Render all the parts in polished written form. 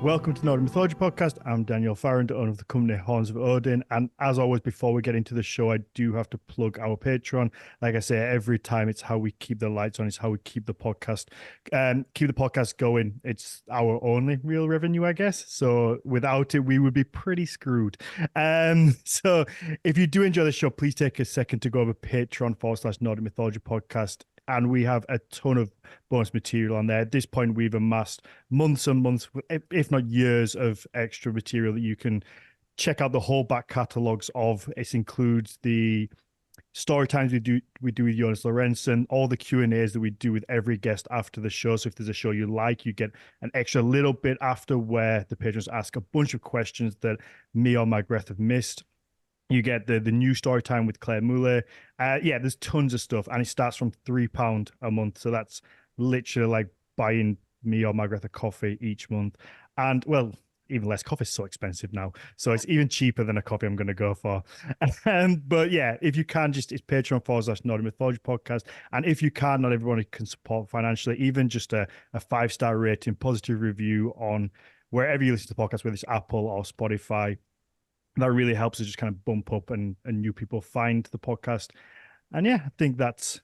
Welcome to the Nordic Mythology Podcast. I'm Daniel Farrand, owner of the company Horns of Odin. And as always, before we get into the show, I do have to plug our Patreon. Like I say, every time, it's how we keep the lights on. It's how we keep the podcast going. It's our only real revenue, I guess. So without it, we would be pretty screwed. So if you do enjoy the show, please take a second to go over Patreon/Nordic Mythology Podcast. And we have a ton of bonus material on there. At this point, we've amassed months and months, if not years, of extra material that you can check out the whole back catalogs of. It includes the story times we do with Jonas Lorentzen, all the Q&As that we do with every guest after the show. So if there's a show you like, you get an extra little bit after where the patrons ask a bunch of questions that me or Margrethe have missed. You get the new story time with Claire Moulet. Yeah, there's tons of stuff, and it starts from £3 a month. So that's literally like buying me or Margrethe a coffee each month. And well, even less. Coffee's so expensive now, so it's even cheaper than a coffee I'm going to go for. But yeah, if you can, it's Patreon/Nordic Mythology Podcast. And if you can, not everyone can support financially. Even just a 5-star rating, positive review on wherever you listen to podcasts, whether it's Apple or Spotify. That really helps us just kind of bump up and new people find the podcast. And yeah, I think that's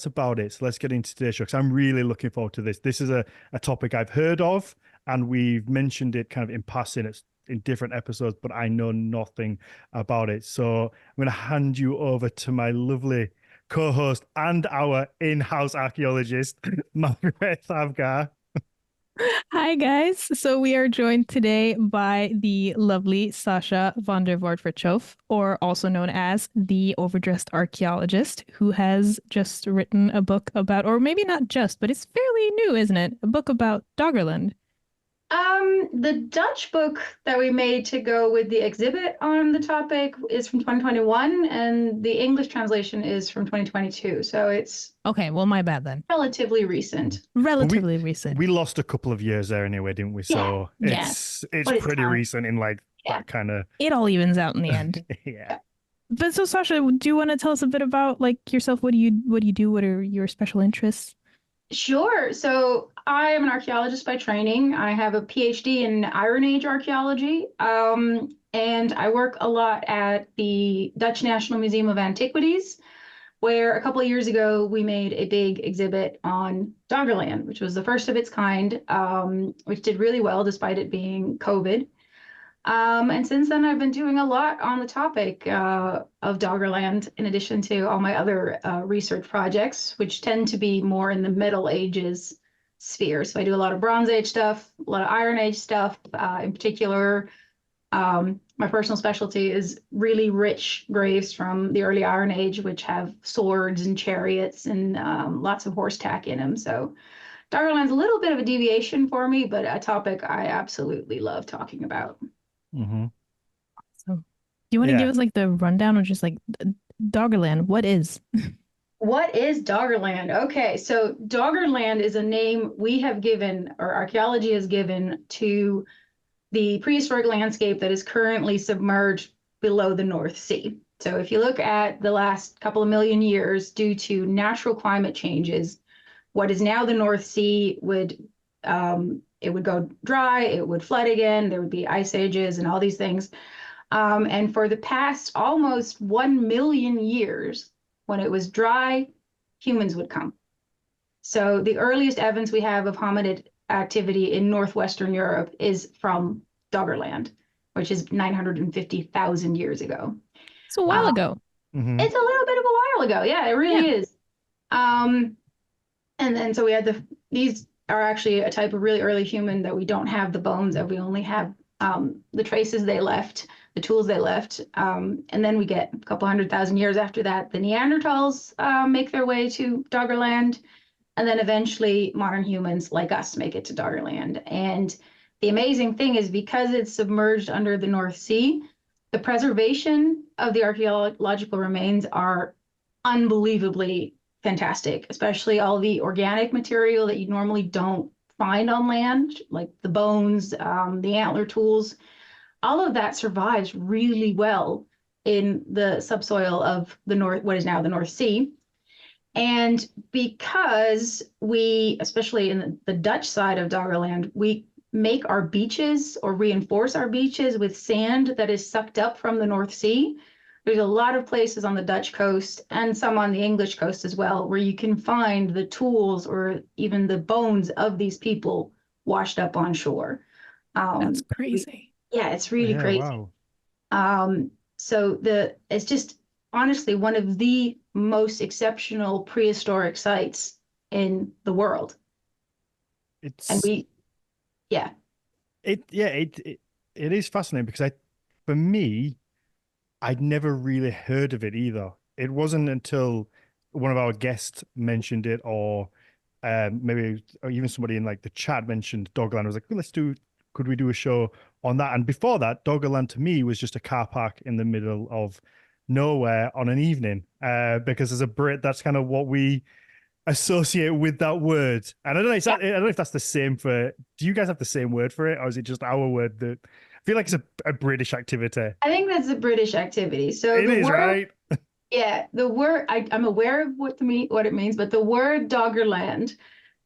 about it. So let's get into today's show, because I'm really looking forward to this. This is a topic I've heard of, and we've mentioned it kind of in passing in different episodes, but I know nothing about it. So I'm going to hand you over to my lovely co-host and our in-house archaeologist, Margrethe Avgar. Hi, guys. So we are joined today by the lovely Sasja van der Vaart Verschoof, or also known as the Overdressed Archaeologist, who has just written a book about, or maybe not just, but it's fairly new, isn't it? A book about Doggerland. The Dutch book that we made to go with the exhibit on the topic is from 2021, and the English translation is from 2022. So it's Okay, well, my bad then. relatively recent. Relatively recent. We lost a couple of years there anyway, didn't we? So Yeah. it's pretty recent in like that kind of. It all evens out in the end. Yeah. But so, Sasja, do you want to tell us a bit about like yourself? What do you do? What are your special interests? Sure. So I am an archaeologist by training. I have a PhD in Iron Age archaeology, and I work a lot at the Dutch National Museum of Antiquities, where a couple of years ago we made a big exhibit on Doggerland, which was the first of its kind, which did really well despite it being COVID. And since then, I've been doing a lot on the topic of Doggerland, in addition to all my other research projects, which tend to be more in the Middle Ages sphere. So I do a lot of Bronze Age stuff, a lot of Iron Age stuff. In particular, my personal specialty is really rich graves from the early Iron Age, which have swords and chariots and lots of horse tack in them. So Doggerland's a little bit of a deviation for me, but a topic I absolutely love talking about. Mm-hmm. So, do you want to give us like the rundown of just like Doggerland? What is? What is Doggerland? Okay, so Doggerland is a name we have given, or archaeology has given, to the prehistoric landscape that is currently submerged below the North Sea. So if you look at the last couple of million years, due to natural climate changes, what is now the North Sea would it would go dry, it would flood again, there would be ice ages and all these things. And for the past almost 1 million years, when it was dry, humans would come. So the earliest evidence we have of hominid activity in northwestern Europe is from Doggerland, which is 950,000 years ago. It's a while ago. Mm-hmm. It's a little bit of a while ago. Yeah, it really is. And then so we had these are actually a type of really early human that we don't have the bones of. We only have the traces they left, the tools they left. And then we get a couple 100,000 years after that, the Neanderthals make their way to Doggerland. And then eventually modern humans like us make it to Doggerland. And the amazing thing is, because it's submerged under the North Sea, the preservation of the archaeological remains are unbelievably fantastic, especially all the organic material that you normally don't find on land, like the bones, the antler tools. All of that survives really well in the subsoil of the North, what is now the North Sea. And because we, especially in the Dutch side of Doggerland, we make our beaches or reinforce our beaches with sand that is sucked up from the North Sea. There's a lot of places on the Dutch coast and some on the English coast as well, where you can find the tools or even the bones of these people washed up on shore. That's crazy. Yeah, it's really Yeah, crazy. wow. So it's just honestly one of the most exceptional prehistoric sites in the world. And It's yeah. it is fascinating because for me, I'd never really heard of it either. It wasn't until one of our guests mentioned it, or maybe or even somebody in like the chat mentioned Doggerland. I was like, well, could we do a show on that? And before that, Doggerland to me was just a car park in the middle of nowhere on an evening. Because as a Brit, that's kind of what we associate with that word. And I don't know, I don't know if that's the same for, do you guys have the same word for it? Or is it just our word that, I feel like it's a British activity. I think that's a British activity. So It is, right? Yeah, the word I'm aware of what it means, but the word Doggerland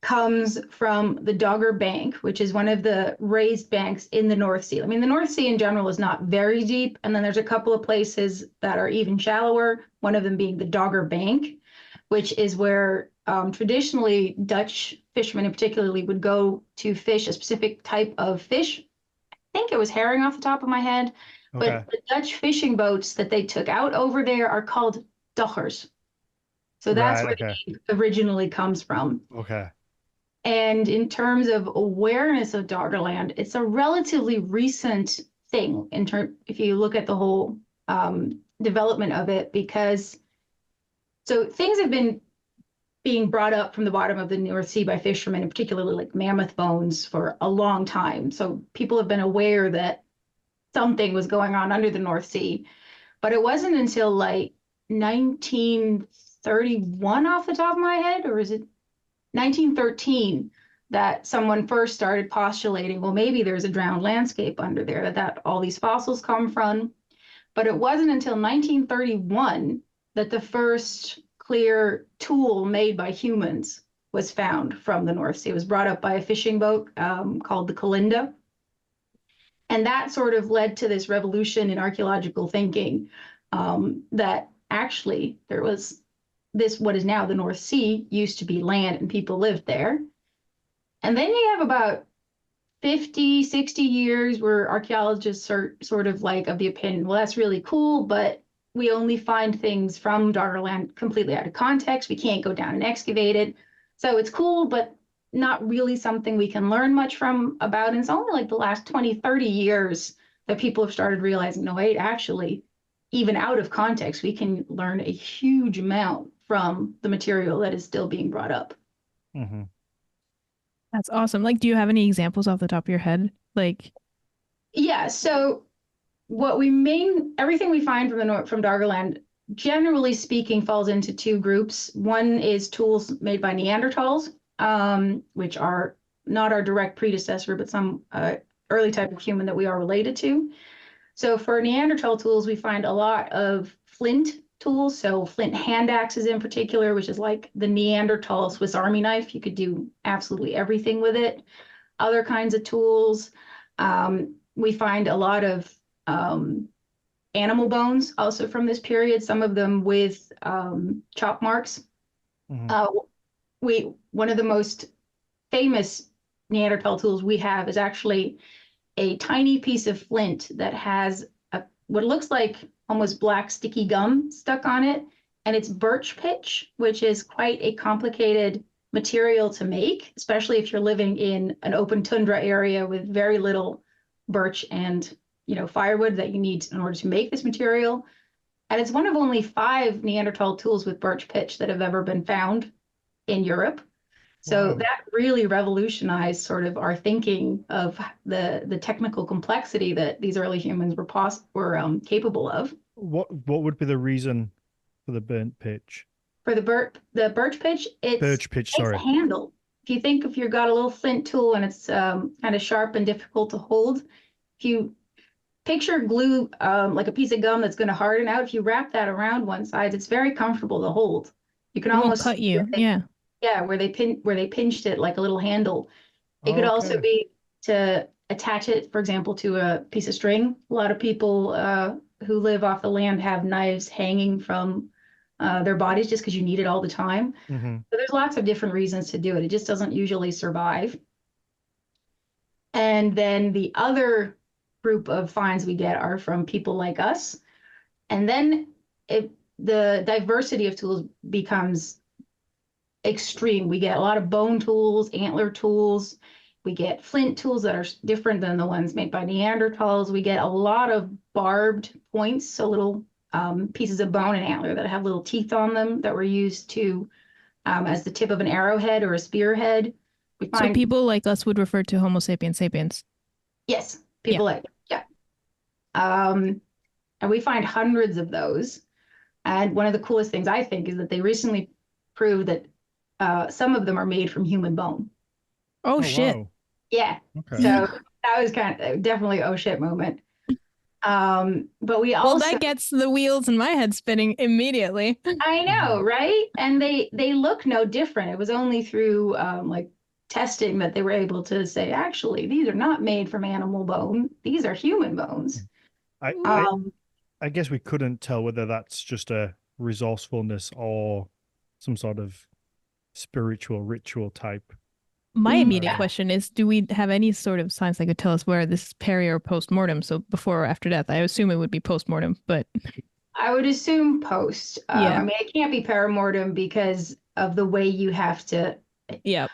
comes from the Dogger Bank, which is one of the raised banks in the North Sea. I mean, the North Sea in general is not very deep, and then there's a couple of places that are even shallower, one of them being the Dogger Bank, which is where traditionally Dutch fishermen in particularly would go to fish a specific type of fish. I think it was herring off the top of my head. Okay. But the Dutch fishing boats that they took out over there are called doggers. So that's where the name originally comes from. Okay. And in terms of awareness of Doggerland, it's a relatively recent thing if you look at the whole development of it, because so things have been being brought up from the bottom of the North Sea by fishermen, and particularly like mammoth bones, for a long time. So people have been aware that something was going on under the North Sea. But it wasn't until like 1931 off the top of my head, or is it 1913, that someone first started postulating, well, maybe there's a drowned landscape under there that all these fossils come from. But it wasn't until 1931 that the first clear tool made by humans was found from the North Sea. It was brought up by a fishing boat called the Kalinda. And that sort of led to this revolution in archaeological thinking, that actually there was what is now the North Sea used to be land and people lived there. And then you have about 50, 60 years where archaeologists are sort of like of the opinion, well, that's really cool, but we only find things from Doggerland completely out of context. We can't go down and excavate it. So it's cool, but not really something we can learn much from about. And it's only like the last 20, 30 years that people have started realizing, no, wait, actually, even out of context, we can learn a huge amount from the material that is still being brought up. Mm-hmm. That's awesome. Like, do you have any examples off the top of your head? Like, yeah, so everything we find from Doggerland, generally speaking, falls into two groups. One is tools made by Neanderthals, which are not our direct predecessor, but some early type of human that we are related to. So for Neanderthal tools, we find a lot of flint tools, so flint hand axes in particular, which is like the Neanderthal Swiss Army knife. You could do absolutely everything with it. Other kinds of tools. We find a lot of animal bones also from this period, some of them with chop marks. Mm-hmm. One of the most famous Neanderthal tools we have is actually a tiny piece of flint that has what looks like almost black sticky gum stuck on it, and it's birch pitch, which is quite a complicated material to make, especially if you're living in an open tundra area with very little birch and firewood that you need in order to make this material. And it's one of only 5 Neanderthal tools with birch pitch that have ever been found in Europe. So that really revolutionized sort of our thinking of the technical complexity that these early humans were capable of. What would be the reason for the burnt pitch? For the birch pitch, it's a handle. If you've got a little flint tool and it's kind of sharp and difficult to hold, if you picture glue like a piece of gum that's going to harden out, if you wrap that around one side, it's very comfortable to hold. You can almost cut you, yeah, where they pinched it like a little handle. It could also be to attach it, for example, to a piece of string. A lot of people who live off the land have knives hanging from their bodies just because you need it all the time. Mm-hmm. So there's lots of different reasons to do it. It just doesn't usually survive. And then the other group of finds we get are from people like us. And then the diversity of tools becomes extreme. We get a lot of bone tools, antler tools. We get flint tools that are different than the ones made by Neanderthals. We get a lot of barbed points, so little pieces of bone and antler that have little teeth on them that were used to as the tip of an arrowhead or a spearhead. So people like us would refer to Homo sapiens sapiens. Yes, people like, yeah. And we find hundreds of those. And one of the coolest things I think is that they recently proved that some of them are made from human bone. Oh shit. Wow. Yeah. Okay. So that was kind of definitely oh shit moment. But we also that gets the wheels in my head spinning immediately. I know, right? And they look no different. It was only through like testing that they were able to say, actually, these are not made from animal bone. These are human bones. I guess we couldn't tell whether that's just a resourcefulness or some sort of spiritual ritual type. My immediate question is, do we have any sort of science that could tell us where this is peri or post-mortem? So before or after death? I assume it would be post-mortem, but... I would assume post. I mean, it can't be perimortem because of the way you have to... Yeah.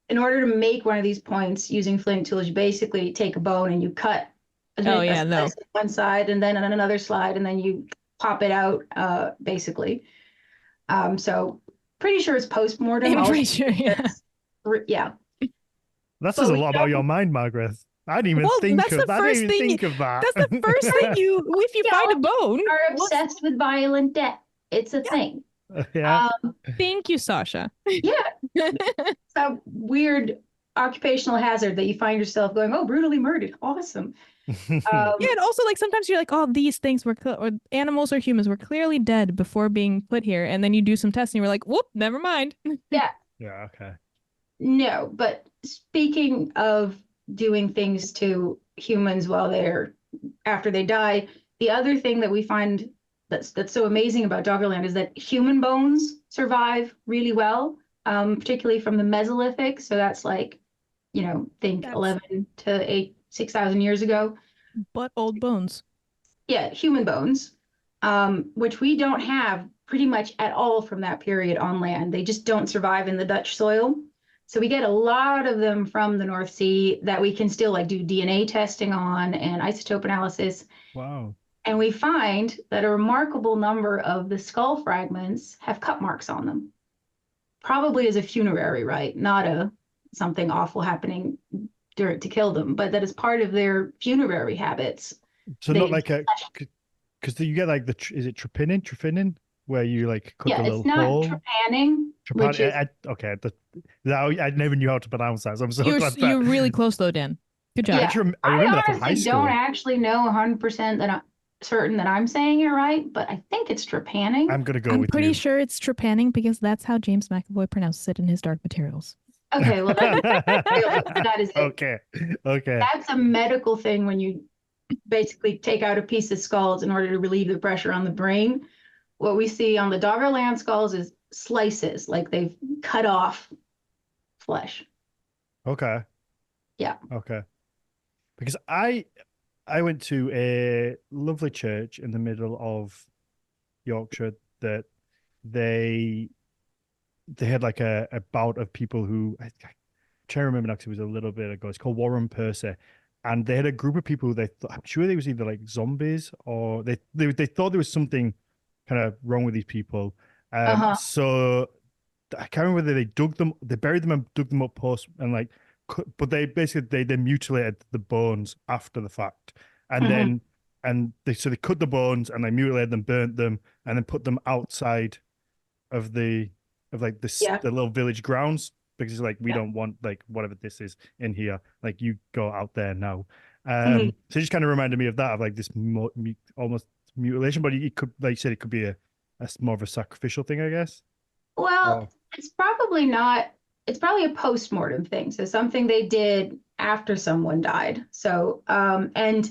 In order to make one of these points using flint tools, you basically take a bone and you cut one side and then on another slide, and then you pop it out, basically. So pretty sure it's post-mortem. I'm pretty sure, yeah. Yeah. That says a lot about your mind, Margrethe. I didn't even think of that. That's the first thing if you find a bone. Are obsessed with violent death. It's a thing. Yeah. Thank you, Sasha. Yeah. It's a weird occupational hazard that you find yourself going, oh, brutally murdered. Awesome. And also like sometimes you're like, oh, these things were or animals or humans were clearly dead before being put here, and then you do some tests and you're like, whoop, never mind. Yeah. Yeah. Okay. No, but speaking of doing things to humans after they die, the other thing that we find that's so amazing about Doggerland is that human bones survive really well, particularly from the Mesolithic. So that's like, think 11 to 6,000 years ago. But old bones. Yeah, human bones, which we don't have pretty much at all from that period on land. They just don't survive in the Dutch soil. So we get a lot of them from the North Sea that we can still do DNA testing on and isotope analysis. Wow. And we find that a remarkable number of the skull fragments have cut marks on them. Probably as a funerary rite, not something awful happening to kill them, but that is part of their funerary habits. So not like because you get is it trepanning? Where you cut a little hole? Yeah, it's not trepanning. Okay. I never knew how to pronounce that. So I'm so glad you're really close though, Dan. Good job. Yeah. I remember that from high school. Don't actually know 100% that I'm certain that I'm saying it right, but I think it's trepanning. I'm gonna go with you. I'm pretty sure it's trepanning because that's how James McAvoy pronounces it in his Dark Materials. Okay, well that is it. Okay. That's a medical thing when you basically take out a piece of skulls in order to relieve the pressure on the brain. What we see on the Doggerland skulls is slices, like they've cut off flesh. Okay. Yeah. Okay. Because I went to a lovely church in the middle of Yorkshire that they had a bout of people who I try to remember now because it was a little bit ago. It's called Warren Percy. And they had a group of people who I'm sure they was either zombies or they thought there was something kind of wrong with these people. So I can't remember whether they buried them and dug them up post and but they basically they mutilated the bones after the fact, and then they cut the bones and they mutilated them, burnt them, and then put them outside of the little village grounds because we don't want whatever this is in here. You go out there now. So it just kind of reminded me of that of this almost mutilation, but it could, like you said, it could be a more of a sacrificial thing, I guess. Well, it's probably not. It's probably a post-mortem thing. So something they did after someone died. So, and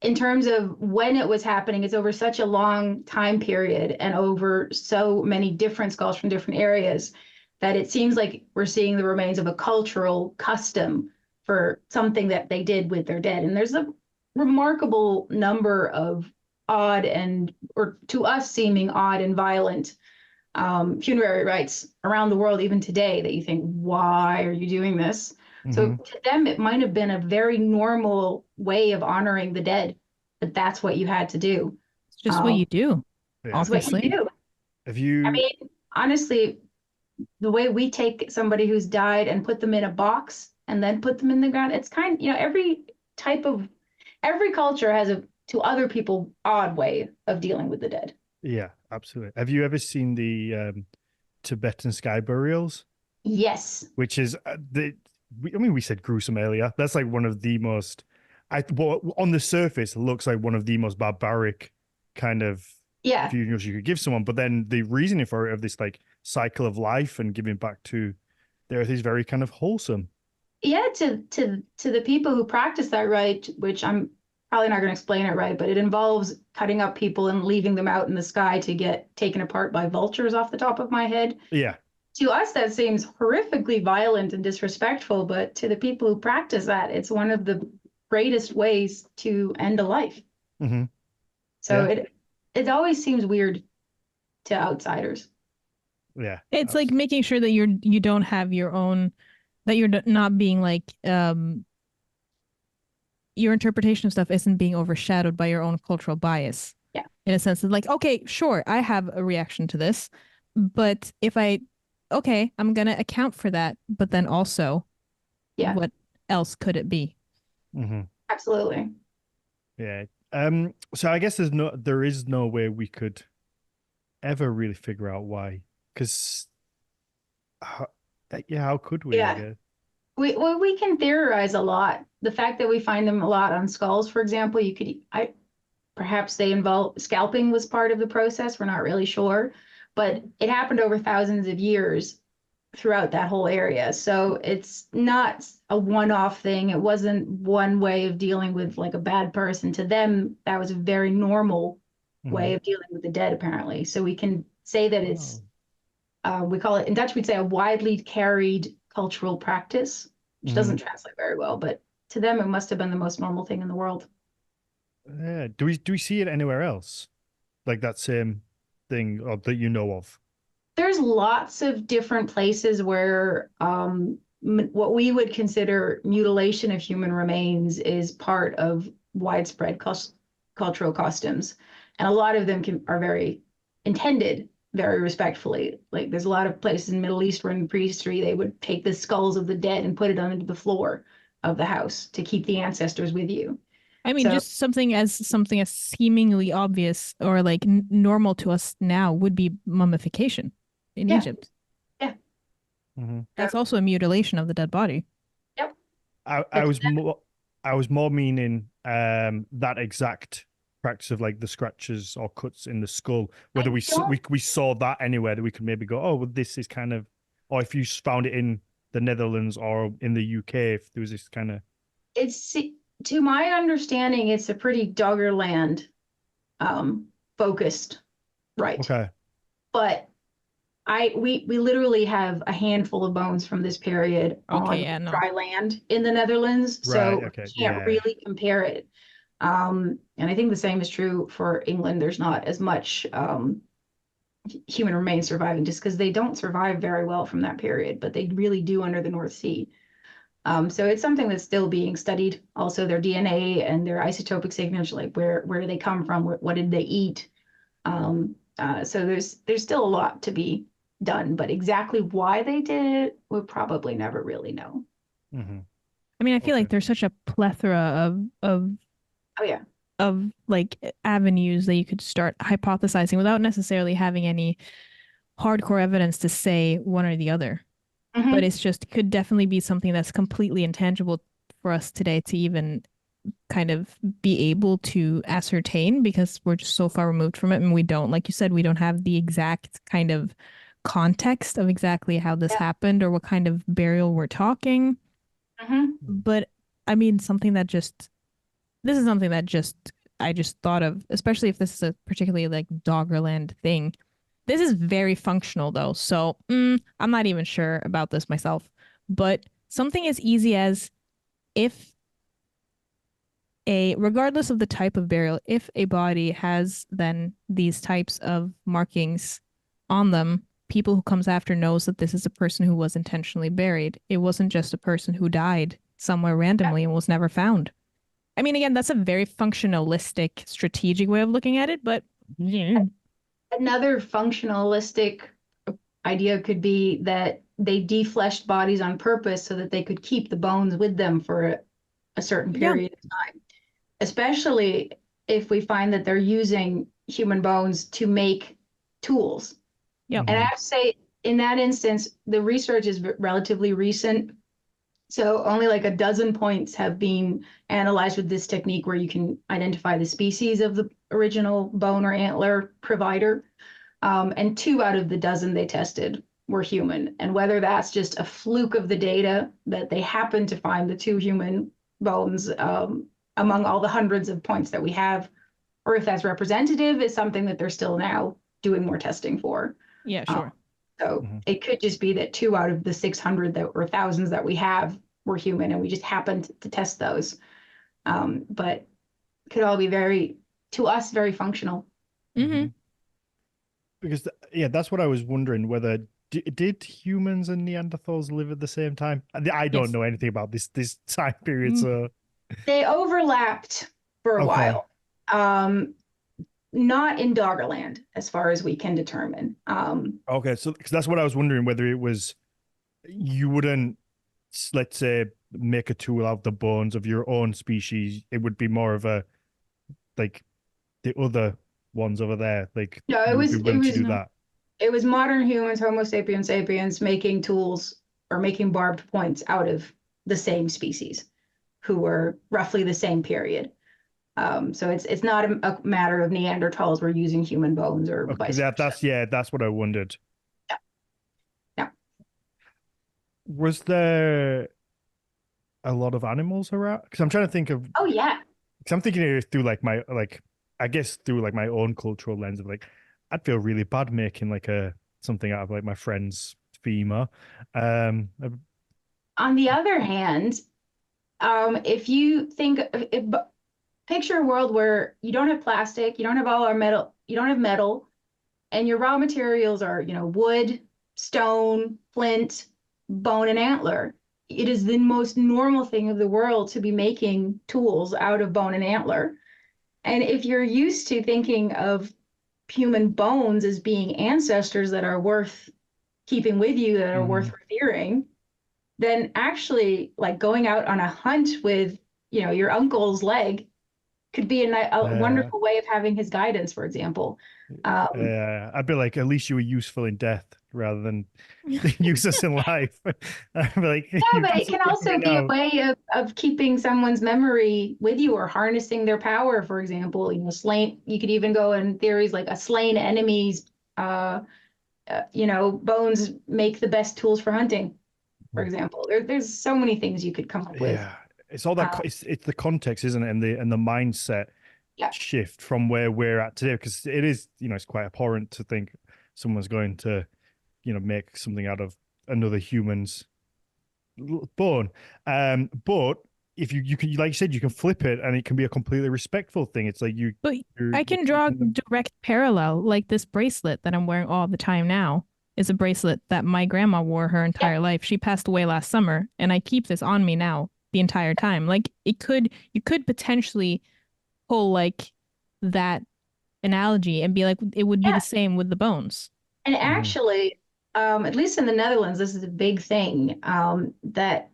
in terms of when it was happening, it's over such a long time period and over so many different skulls from different areas that it seems like we're seeing the remains of a cultural custom for something that they did with their dead. And there's a remarkable number of odd and, or to us seeming odd and violent funerary rites around the world, even today, that you think, why are you doing this? So to them, it might have been a very normal way of honoring the dead, but that's what you had to do. It's just what you do, It's what you obviously. do. Have you? I mean, honestly, the way we take somebody who's died and put them in a box and then put them in the ground, it's kind of, every culture has a, to other people, odd way of dealing with the dead. Yeah, absolutely. Have you ever seen the Tibetan sky burials? Yes. Which is we said gruesome earlier. That's like one of the most, on the surface, looks like one of the most barbaric kind of funerals you could give someone. But then the reasoning for it, of this like cycle of life and giving back to the earth, is very kind of wholesome. Yeah, to the people who practice that rite, which I'm probably not going to explain it right, but it involves cutting up people and leaving them out in the sky to get taken apart by vultures, off the top of my head. Yeah. To us, that seems horrifically violent and disrespectful, but to the people who practice that, it's one of the greatest ways to end a life. So it always seems weird to outsiders. Yeah. It's like making sure that you don't have your own, that you're not being like, your interpretation of stuff isn't being overshadowed by your own cultural bias. Yeah. In a sense of like, okay, sure, I have a reaction to this, but I'm going to account for that, but then also, what else could it be? Absolutely. Yeah. So I guess there is no way we could ever really figure out why, because how could we? Yeah. I guess? We can theorize a lot. The fact that we find them a lot on skulls, for example, perhaps they involve scalping was part of the process. We're not really sure, but it happened over thousands of years throughout that whole area. So it's not a one-off thing. It wasn't one way of dealing with like a bad person. To them, that was a very normal way of dealing with the dead, apparently. So we can say that it's, we call it, in Dutch, we'd say a widely carried cultural practice, which doesn't translate very well, but to them, it must have been the most normal thing in the world. Yeah. Do we see it anywhere else? Like that same thing, or that you know of? There's lots of different places where what we would consider mutilation of human remains is part of widespread cultural customs. And a lot of them are very intended, very respectfully. Like there's a lot of places in the Middle East where in prehistory, they would take the skulls of the dead and put it onto the floor of the house to keep the ancestors with you. I mean, just something as seemingly obvious or like normal to us now would be mummification in Egypt. Yeah. That's also a mutilation of the dead body. Yep. I was more meaning that exact practice of like the scratches or cuts in the skull, whether we saw that anywhere that we could maybe go, oh, well, this is kind of, or if you found it in the Netherlands or in the UK, if there was this kind of. It's, to my understanding, it's a pretty Doggerland focused, right? Okay. But we literally have a handful of bones from this period on dry land in the Netherlands, so can't really compare it. And I think the same is true for England. There's not as much human remains surviving, just because they don't survive very well from that period, but they really do under the North Sea. So it's something that's still being studied. Also, their DNA and their isotopic signature, like where do they come from? What did they eat? So there's still a lot to be done, but exactly why they did it, we'll probably never really know. I mean, I feel like there's such a plethora of like avenues that you could start hypothesizing without necessarily having any hardcore evidence to say one or the other. But it's just could definitely be something that's completely intangible for us today to even kind of be able to ascertain, because we're just so far removed from it, and we don't, like you said, we don't have the exact kind of context of exactly how this happened or what kind of burial we're talking. But I mean, this is something that I just thought of, especially if this is a particularly like Doggerland thing. This is very functional though, so I'm not even sure about this myself. But something as easy as if regardless of the type of burial, if a body has then these types of markings on them, people who comes after knows that this is a person who was intentionally buried. It wasn't just a person who died somewhere randomly and was never found. I mean, again, that's a very functionalistic, strategic way of looking at it, but yeah. Another functionalistic idea could be that they defleshed bodies on purpose so that they could keep the bones with them for a certain period of time, especially if we find that they're using human bones to make tools. Yep. And I have to say, in that instance, the research is relatively recent. So only like a dozen points have been analyzed with this technique where you can identify the species of the original bone or antler provider. And 2 out of the dozen they tested were human. And whether that's just a fluke of the data that they happened to find the 2 human bones among all the hundreds of points that we have, or if that's representative, is something that they're still now doing more testing for. Yeah, sure. So it could just be that 2 out of the 600 that or thousands that we have were human, and we just happened to test those. But it could all be to us, very functional. Because that's what I was wondering, whether did humans and Neanderthals live at the same time? I don't know anything about this time period, so they overlapped for a while. Not in Doggerland, as far as we can determine. Okay, so because that's what I was wondering, whether it was you wouldn't, let's say, make a tool out of the bones of your own species. It would be more of a like the other ones over there. Like no, it was that. It was modern humans, Homo sapiens sapiens, making tools or making barbed points out of the same species, who were roughly the same period. So it's not a matter of Neanderthals were using human bones or vice versa. That's what I wondered. Yeah. Was there a lot of animals around? Because I'm trying to think of. Oh yeah. Because I'm thinking it through I guess through like my own cultural lens of like, I'd feel really bad making like something out of like my friend's femur. On the other hand, if you think picture a world where you don't have plastic, you don't have all our metal, you don't have metal, and your raw materials are, wood, stone, flint, bone, and antler. It is the most normal thing of the world to be making tools out of bone and antler. And if you're used to thinking of human bones as being ancestors that are worth keeping with you, that are worth revering, then actually like going out on a hunt with, your uncle's leg could be a wonderful way of having his guidance, for example. I'd be like, at least you were useful in death rather than useless in life. I'd be like, yeah, but it can also be a way of keeping someone's memory with you or harnessing their power, for example. Slain. You could even go in theories like a slain enemy's, bones make the best tools for hunting, for example. There's so many things you could come up with. Yeah. It's all that it's the context, isn't it, and the mindset shift from where we're at today, because it is, it's quite abhorrent to think someone's going to, make something out of another human's bone. But if you can, like you said, you can flip it, and it can be a completely respectful thing. It's like But I can draw a direct parallel, like this bracelet that I'm wearing all the time now is a bracelet that my grandma wore her entire life. She passed away last summer, and I keep this on me now the entire time. Like you could potentially pull like that analogy and be like, it would be the same with the bones. And actually, at least in the Netherlands, this is a big thing, that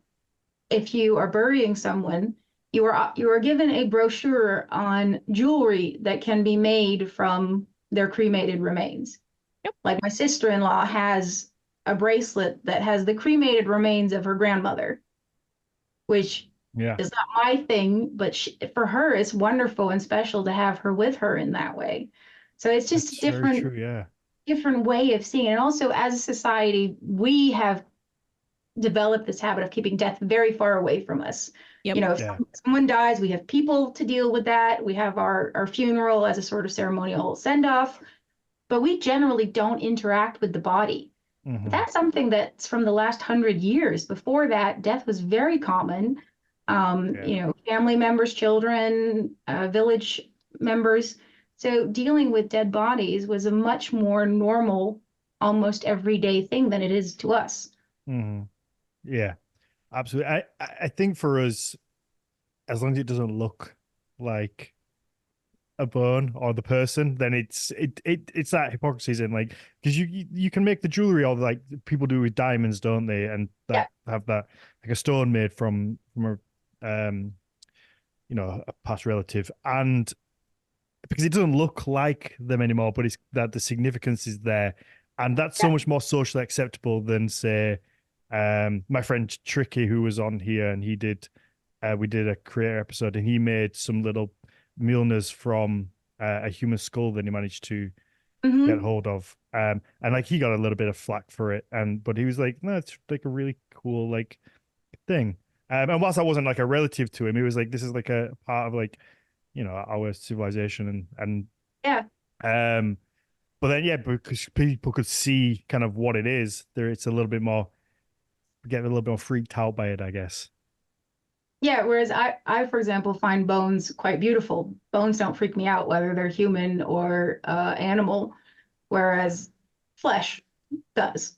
if you are burying someone, you are given a brochure on jewelry that can be made from their cremated remains. Yep. Like my sister-in-law has a bracelet that has the cremated remains of her grandmother, which is not my thing, but for her, it's wonderful and special to have her with her in that way. So it's just different way of seeing it. And also, as a society, we have developed this habit of keeping death very far away from us. Yep. You know, if someone dies, we have people to deal with that. We have our funeral as a sort of ceremonial send-off, but we generally don't interact with the body. Mhm. That's something that's from the last 100 years. Before that, death was very common. You know, family members, children, village members. So dealing with dead bodies was a much more normal, almost everyday thing than it is to us. Mhm. Yeah, absolutely. I think for us, as long as it doesn't look like a bone or the person, then it's that hypocrisy, isn't it? Like, because you can make the jewelry, or like people do with diamonds, don't they? And that have that, like a stone made from a you know, a past relative, and because it doesn't look like them anymore, but it's that the significance is there, and that's so much more socially acceptable than, say, my friend Tricky, who was on here, and he did we did a career episode, and he made some little Milners from a human skull that he managed to get hold of, and like he got a little bit of flack for it, but he was like, no, it's like a really cool like thing. And whilst I wasn't like a relative to him, he was like, this is like a part of like, you know, our civilization, and Yeah. but then because people could see kind of what it is, there it's a little bit more, get a little bit more freaked out by it, I guess. Yeah, whereas for example, find bones quite beautiful. Bones don't freak me out, whether they're human or animal, whereas flesh does.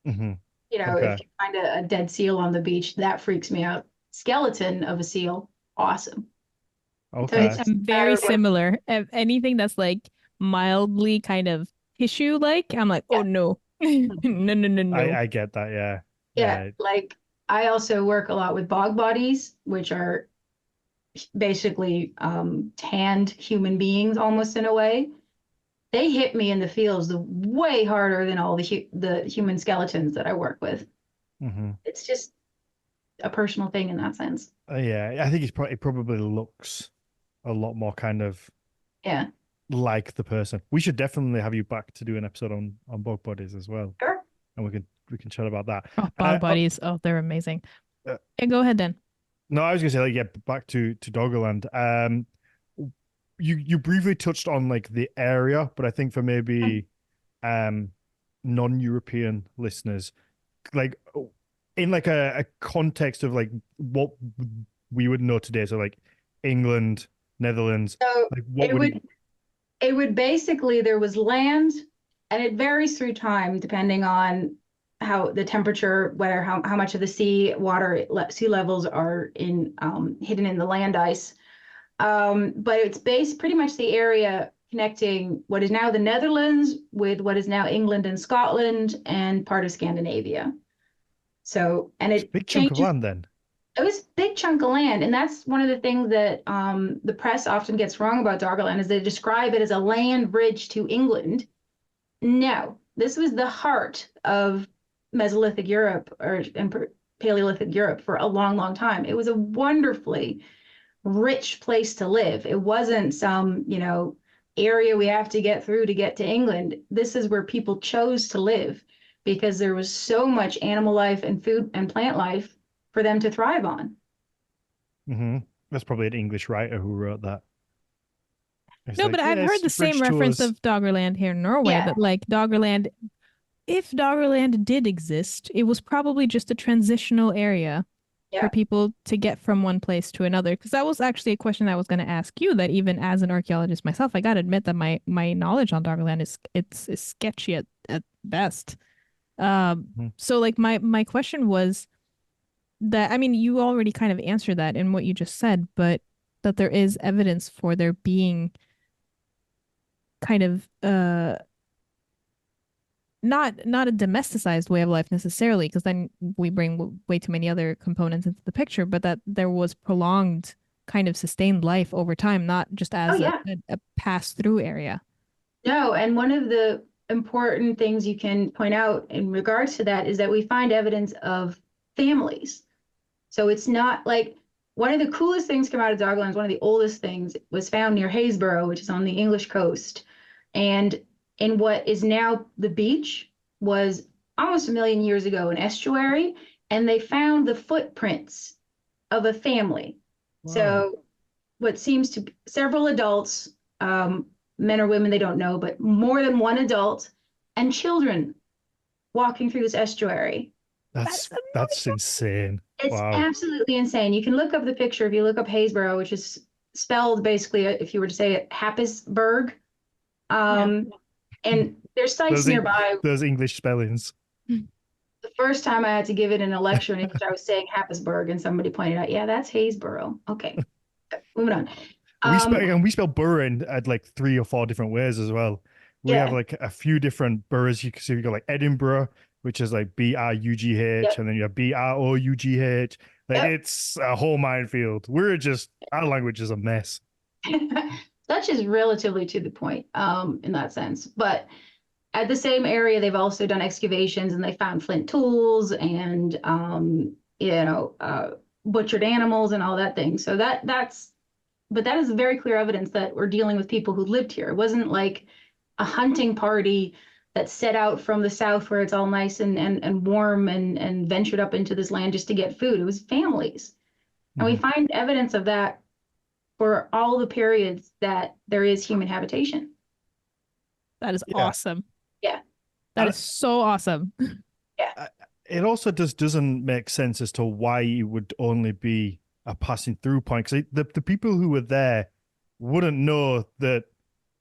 Mm-hmm. You know, Okay. if you find a dead seal on the beach, that freaks me out. Skeleton of a seal, awesome. So Okay. it's just I'm very similar. Anything that's like mildly kind of tissue-like, I'm like, oh no. No. I get that, yeah. Yeah, like I also work a lot with bog bodies, which are basically tanned human beings almost in a way. They hit me in the feels way harder than all the human skeletons that I work with. Mm-hmm. It's just a personal thing in that sense. Yeah, I think it probably looks a lot more kind of Yeah, like the person. We should definitely have you back to do an episode on bog bodies as well, sure. and we can chat about that. Oh, bog bodies. Oh, they're amazing. Yeah, go ahead then. No, I was gonna say, like, yeah, back to Doggerland. You briefly touched on like the area, but I think for maybe non-European listeners, like in like a context of like what we would know today, so like England, Netherlands, So like what it would basically, there was land, and it varies through time depending on how the temperature, whether how much of the sea levels are in hidden in the land ice. But it's based pretty much the area connecting what is now the Netherlands with what is now England and Scotland and part of Scandinavia. So, and it's a it big chunk of changes. land then. It was a big chunk of land, and that's one of the things that the press often gets wrong about Doggerland is they describe it as a land bridge to England. No, this was the heart of Mesolithic Europe and Paleolithic Europe for a long, long time. It was a wonderfully rich place to live. It wasn't some, you know, area we have to get through to get to England. This is where people chose to live because there was so much animal life and food and plant life for them to thrive on. Mm-hmm. That's probably an English writer who wrote that. It's No, like, but I've heard the same reference of Doggerland here in Norway, Yeah. that like Doggerland, if Doggerland did exist, it was probably just a transitional area for people to get from one place to another. Because that was actually a question I was going to ask you, that even as an archaeologist myself, I got to admit that my knowledge on Doggerland is sketchy at best. So like my question was that, I mean, you already kind of answered that in what you just said, but that there is evidence for there being kind of not a domesticized way of life necessarily, because then we bring way too many other components into the picture, but that there was prolonged kind of sustained life over time, not just as a pass-through area. No, and one of the important things you can point out in regards to that is that we find evidence of families. So it's not like one of the coolest things come out of Doggerland, one of the oldest things, was found near Haysborough, which is on the English coast. And in what is now the beach was almost 1 million years ago an estuary. and they found the footprints of a family. Wow. So what seems to be several adults, men or women, they don't know, but more than one adult and children walking through this estuary. That's insane. It's Wow. absolutely insane. You can look up the picture if you look up Haysboro, which is spelled basically, if you were to say it, Happisburg. And there's sites nearby. Those English spellings. The first time I had to give it in a lecture in English, I was saying Happisburg, and somebody pointed out, yeah, that's Haysboro. Okay, moving on. We spell borough at like 3 or 4 different ways as well. We have like a few different boroughs. You can see, you got like Edinburgh, which is like Brugh, and then you have Brough. Like it's a whole minefield. Our language is a mess. Dutch is relatively to the point in that sense, but at the same area, they've also done excavations and they found flint tools and butchered animals and all that thing. So that is very clear evidence that we're dealing with people who lived here. It wasn't like a hunting party that set out from the south where it's all nice and warm and ventured up into this land just to get food. It was families. And we find evidence of that for all the periods that there is human habitation. That is awesome. Yeah. That is so awesome. Yeah. It also doesn't make sense as to why it would only be a passing through point. Because the people who were there wouldn't know that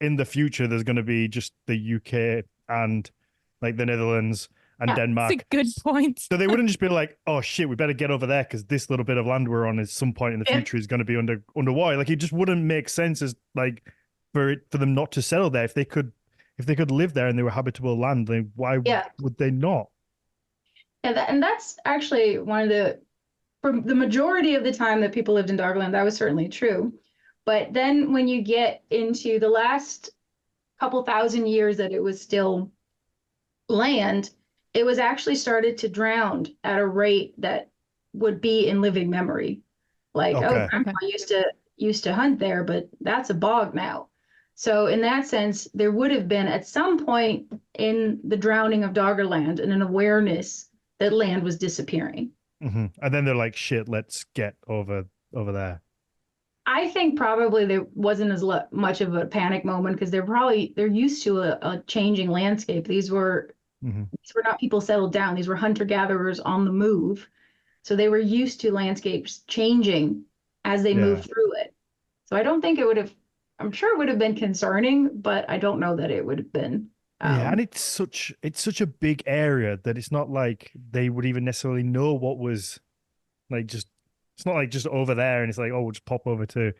in the future there's going to be just the UK and like the Netherlands and Denmark. That's a good point. So they wouldn't just be like, oh shit, we better get over there because this little bit of land we're on at some point in the future is going to be underwater. Like it just wouldn't make sense as like for them not to settle there. If they could live there and they were habitable land, then why would they not? And that's actually for the majority of the time that people lived in Doggerland, that was certainly true. But then when you get into the last couple thousand years that it was still land, it was actually started to drown at a rate that would be in living memory. Like, grandpa used to hunt there, but that's a bog now. So in that sense, there would have been at some point in the drowning of Doggerland and an awareness that land was disappearing. And then they're like, shit, let's get over there. I think probably there wasn't as much of a panic moment because they're used to a changing landscape. These were not people settled down. These were hunter-gatherers on the move. So they were used to landscapes changing as they moved through it. So I don't think I'm sure it would have been concerning, but I don't know that it would have been. And it's such a big area that it's not like they would even necessarily know what was like it's not like just over there and it's like, oh, we'll just pop over to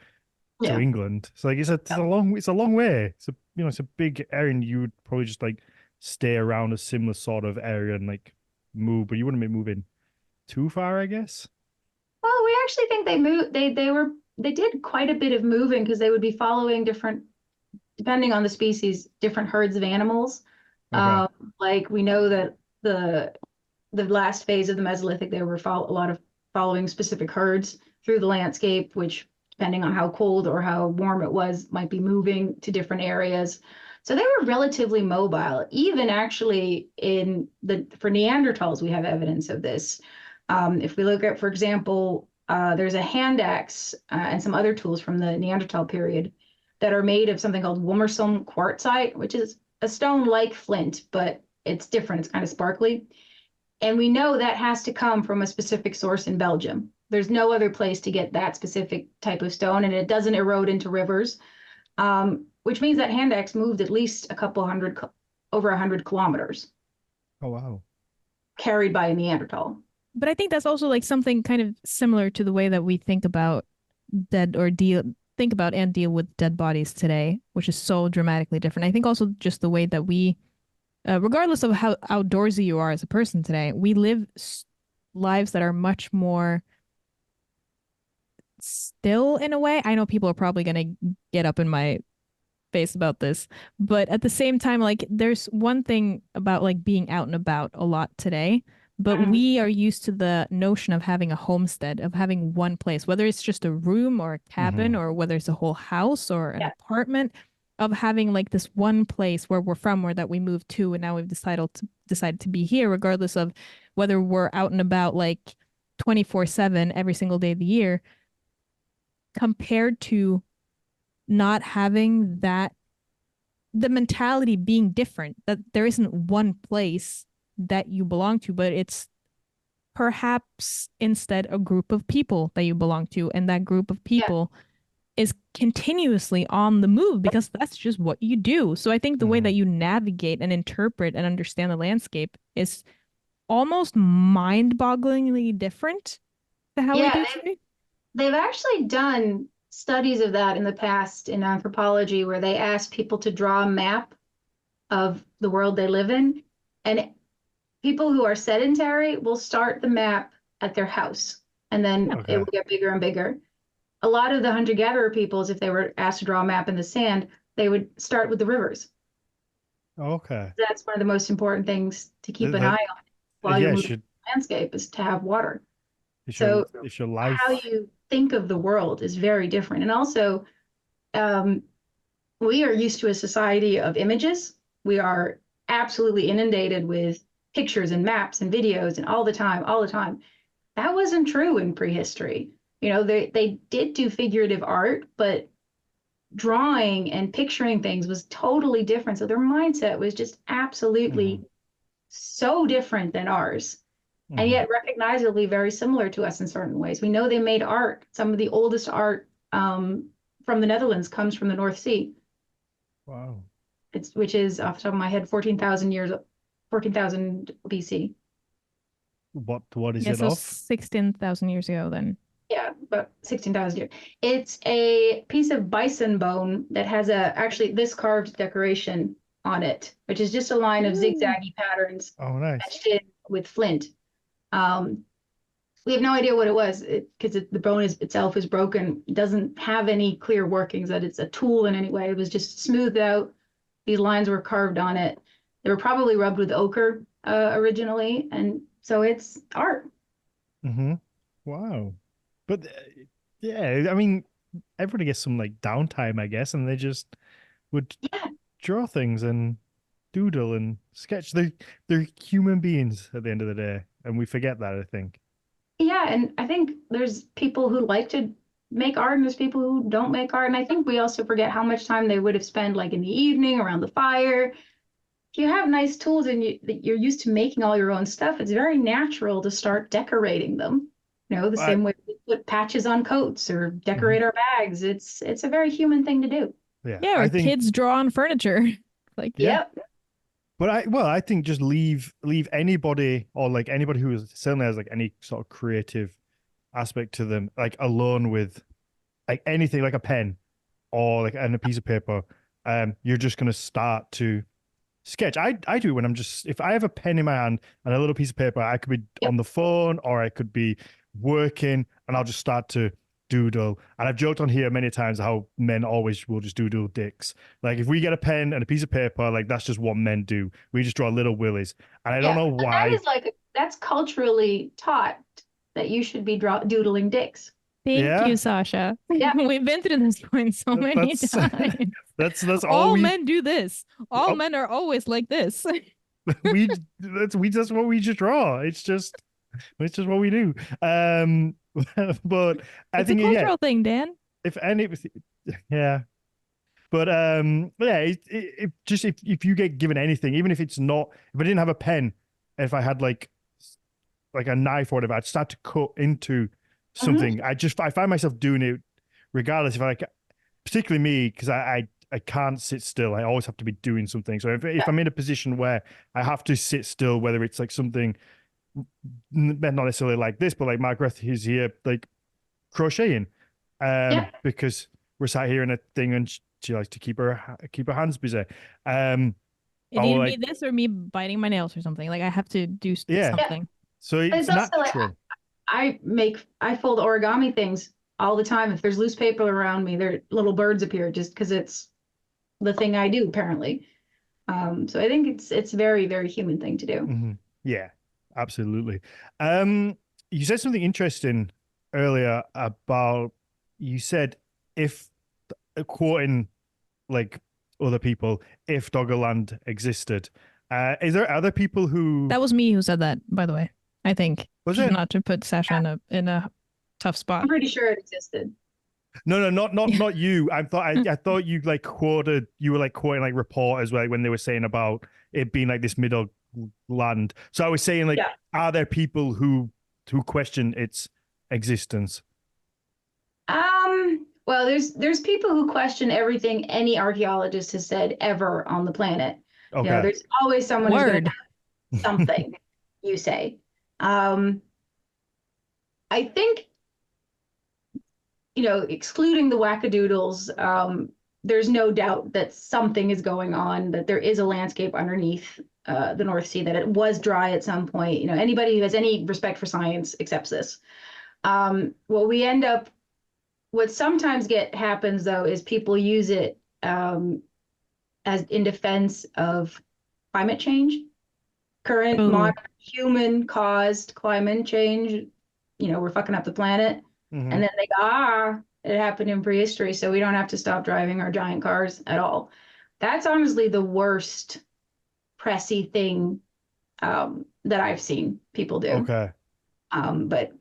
England. So like it's a long way. It's a big area and you would probably just like stay around a similar sort of area and like move, but you wouldn't be moving too far, I guess. Well, we actually think they moved. They did quite a bit of moving because they would be following different, depending on the species, different herds of animals. Okay. Like we know that the last phase of the Mesolithic, there were a lot of following specific herds through the landscape, which depending on how cold or how warm it was, might be moving to different areas. So they were relatively mobile. Even actually for Neanderthals, we have evidence of this. If we look at, for example, there's a hand axe and some other tools from the Neanderthal period that are made of something called Wummersum quartzite, which is a stone like flint, but it's different. It's kind of sparkly. And we know that has to come from a specific source in Belgium. There's no other place to get that specific type of stone, and it doesn't erode into rivers, which means that hand axe moved at least over 100 kilometers. Oh, wow. Carried by a Neanderthal. But I think that's also like something kind of similar to the way that we think about think about and deal with dead bodies today, which is so dramatically different. I think also just the way that we, regardless of how outdoorsy you are as a person today, we live lives that are much more still in a way. I know people are probably going to get up in my face about this, but at the same time, like there's one thing about like being out and about a lot today. But we are used to the notion of having a homestead, of having one place, whether it's just a room or a cabin or whether it's a whole house or an apartment. of having like this one place where we're from, or that we moved to, and now we've decided to be here, regardless of whether we're out and about like 24/7 every single day of the year, compared to not having that, the mentality being different, that there isn't one place that you belong to, but it's perhaps instead a group of people that you belong to, and that group of Yeah. people is continuously on the move because that's just what you do. So I think the way that you navigate and interpret and understand the landscape is almost mind-bogglingly different to how we Yeah, do today. they've actually done studies of that in the past in anthropology where they ask people to draw a map of the world they live in. And people who are sedentary will start the map at their house, and then it Okay. will get bigger and bigger. A lot of the hunter-gatherer peoples, if they were asked to draw a map in the sand, they would start with the rivers. Okay. That's one of the most important things to keep an eye That, on while you're yeah, moving the landscape is to have water. So it's your how life. you think of the world is very different. And also, um, we are used to a society of images. We are absolutely inundated with pictures and maps and videos and all the time, all the time. That wasn't true in prehistory. You know, they did do figurative art, but drawing and picturing things was totally different. So their mindset was just absolutely so different than ours, and yet recognizably very similar to us in certain ways. We know they made art. Some of the oldest art from the Netherlands comes from the North Sea. Wow. Which is off the top of my head 14,000 years, 14,000 BC. What is Yeah, it so of? 16,000 years ago then. Yeah, about 16,000 years. It's a piece of bison bone that has actually this carved decoration on it, which is just a line of zigzaggy patterns Oh, nice. etched in with flint. Um, we have no idea what it was because the bone itself is broken. It doesn't have any clear workings that it's a tool in any way. It was just smoothed out. These lines were carved on it. They were probably rubbed with ochre originally, and so it's art. Wow. But yeah, I mean, everybody gets some like downtime, I guess, and they just would Yeah, draw things and doodle and sketch. They're human beings at the end of the day, and we forget that, I think. yeah, and I think there's people who like to make art, and there's people who don't make art, and I think we also forget how much time they would have spent like in the evening around the fire. If you have nice tools and you're used to making all your own stuff, it's very natural to start decorating them. You know, the I, same way we put patches on coats or Mhm. decorate our bags. It's a very human thing to do. Yeah, Yeah, I or think kids draw on furniture. Like, yeah. Yep. But I think just leave anybody or like anybody who is certainly has like any sort of creative aspect to them, like alone with like anything like a pen or like and a piece of paper. You're just gonna start to sketch. I do when I'm just if I have a pen in my hand and a little piece of paper, I could be Yep. on the phone or I could be working and I'll just start to doodle. And I've joked on here many times how men always will just doodle dicks. Like if we get a pen and a piece of paper, like that's just what men do. We just draw little willies. And I don't Yeah. know But that why. is that's culturally taught that you should be doodling dicks. thank you, Yeah. Sasha. Yeah. We've been through this point so many That's times. that's all All we men do this. All oh, men are always like this. that's what we just draw. It's just what we do. But I It's a think yeah, cultural thing, Dan. if any yeah. But yeah, just if you get given anything, even if it's not, if I didn't have a pen, if I had like a knife or whatever, I'd start to cut into Mhm. something. I find myself doing it regardless if I like, particularly me because I can't sit still. I always have to be doing something. So if Yeah. I'm in a position where I have to sit still, whether it's like something not necessarily like this, but like Margrethe is here like crocheting, Yeah. because we're sat here in a thing and she likes to keep her hands busy. It Or either be like this or me biting my nails or something. Like I have to do yeah, Yeah. something. so It's it's also like natural. I fold origami things all the time. If there's loose paper around me, there little birds appear just because it's the thing I do apparently. So I think it's a very, very human thing to do. Yeah, absolutely. You said something interesting earlier about you said if quoting like other people if Doggerland existed. Is there other people who That was me who said that, by the way. I think was just it? not to put Sasha in a tough spot. I'm pretty sure it existed. No, not you. I thought you like quoted, you were like quoting like reporters like when they were saying about it being like this middle land. So I was saying like, Yeah. are there people who question its existence? Well, there's people who question everything any archaeologist has said ever on the planet. Okay. There's always someone who's going Word. to have something you say. I think, excluding the wackadoodles, there's no doubt that something is going on, that there is a landscape underneath the North Sea, that it was dry at some point. Anybody who has any respect for science accepts this. What sometimes happens though is people use it as in defense of climate change, current Ooh. modern human caused climate change. We're fucking up the planet. Mhm. And then they go, it happened in prehistory, so we don't have to stop driving our giant cars at all. That's honestly the worst pressy thing that I've seen people do. Okay. But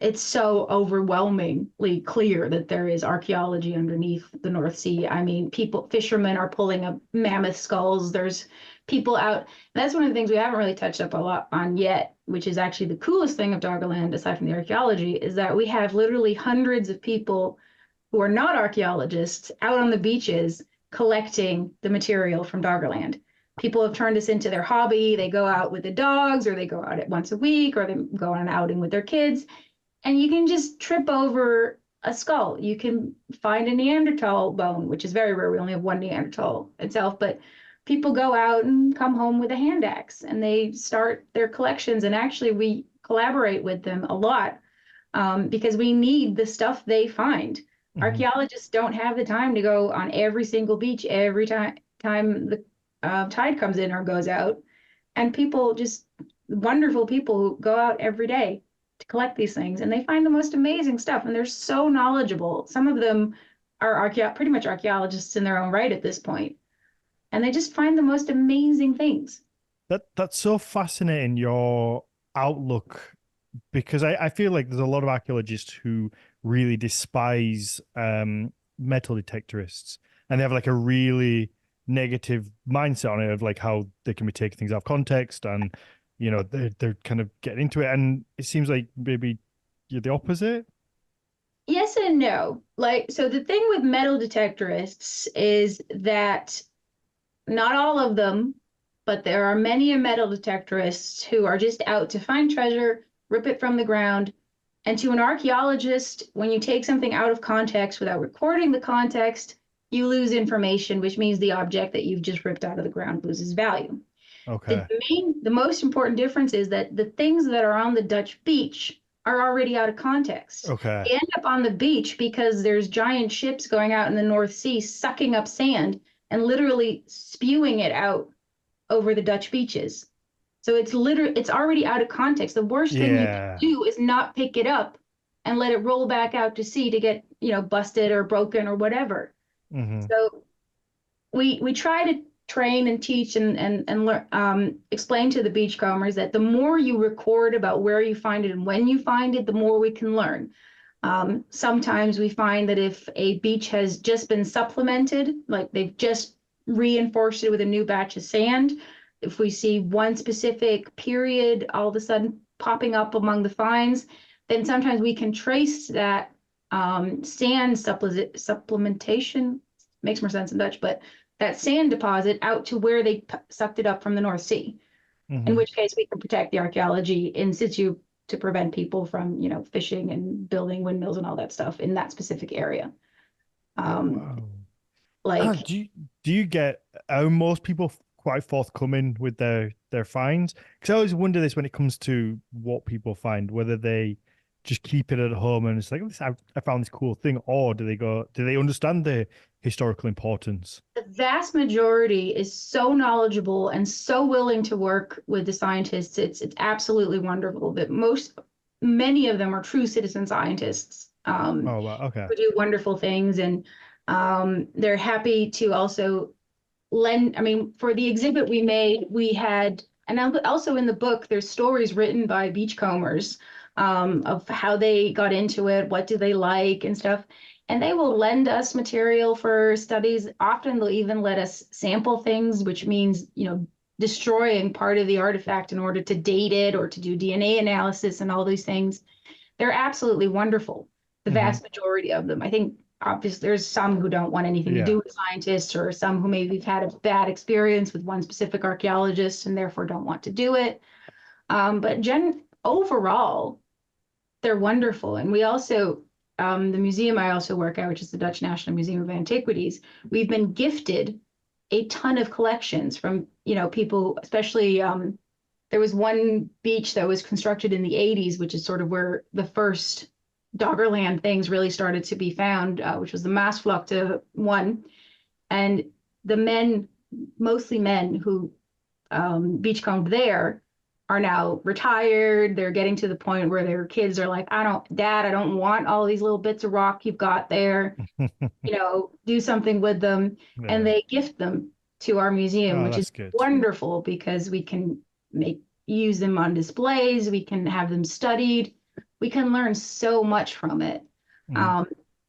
it's so overwhelmingly clear that there is archaeology underneath the North Sea. I mean, fishermen are pulling up mammoth skulls. There's people out. And that's one of the things we haven't really touched up a lot on yet, which is actually the coolest thing of Doggerland, aside from the archaeology, is that we have literally hundreds of people who are not archaeologists out on the beaches collecting the material from Doggerland. People have turned this into their hobby. They go out with the dogs, or they go out once a week, or they go on an outing with their kids. And you can just trip over a skull. You can find a Neanderthal bone, which is very rare. We only have one Neanderthal itself, but people go out and come home with a hand axe and they start their collections. And actually, we collaborate with them a lot because we need the stuff they find. Mhm. Archaeologists don't have the time to go on every single beach every time the tide comes in or goes out. And people, just wonderful people who go out every day to collect these things, and they find the most amazing stuff, and they're so knowledgeable. Some of them are pretty much archaeologists in their own right at this point, and they just find the most amazing things. That's so fascinating, your outlook, because I feel like there's a lot of archaeologists who really despise metal detectorists, and they have like a really negative mindset on it of like how they can be taking things out of context, and they're kind of getting into it. And it seems like maybe you're the opposite. Yes and no. So the thing with metal detectorists is that not all of them, but there are many metal detectorists who are just out to find treasure, rip it from the ground. And to an archaeologist, when you take something out of context without recording the context, you lose information, which means the object that you've just ripped out of the ground loses value. Okay. The most important difference is that the things that are on the Dutch beach are already out of context. Okay. They end up on the beach because there's giant ships going out in the North Sea sucking up sand and literally spewing it out over the Dutch beaches. So it's already out of context. The worst thing you can do is not pick it up and let it roll back out to sea to get, busted or broken or whatever. Mm-hmm. So we try to train and teach and explain to the beachcombers that the more you record about where you find it and when you find it, the more we can learn. Sometimes we find that if a beach has just been supplemented, like they've just reinforced it with a new batch of sand, if we see one specific period all of a sudden popping up among the finds, then sometimes we can trace that sand supplementation, makes more sense in Dutch, but that sand deposit out to where they sucked it up from the North Sea. Mm-hmm. In which case we can protect the archaeology in situ to prevent people from, fishing and building windmills and all that stuff in that specific area. Wow. Like, do you get, are most people quite forthcoming with their finds? Because I always wonder this when it comes to what people find, whether they just keep it at home and it's like, I found this cool thing, or do they understand the historical importance? the vast majority is so knowledgeable and so willing to work with the scientists. It's absolutely wonderful that many of them are true citizen scientists. Oh, wow. Okay. Who do wonderful things, and they're happy to also I mean, for the exhibit we made, we had, and also in the book, there's stories written by beachcombers of how they got into it, what do they like and stuff. And they will lend us material for studies. Often they'll even let us sample things, which means, destroying part of the artifact in order to date it or to do DNA analysis and all these things. They're absolutely wonderful, the vast majority of them. I think obviously there's some who don't want anything to do with scientists, or some who maybe have had a bad experience with one specific archaeologist and therefore don't want to do it. But overall, they're wonderful. And we also, the museum I also work at, which is the Dutch National Museum of Antiquities, we've been gifted a ton of collections from, people, especially there was one beach that was constructed in the 80s, which is sort of where the first Doggerland things really started to be found, which was the Maasvlakte one. And the men, mostly men who beachcombed there, are now retired. They're getting to the point where their kids are like, Dad, I don't want all these little bits of rock you've got there. Do something with them. Yeah. And they gift them to our museum, which is wonderful, because we can use them on displays. We can have them studied. We can learn so much from it,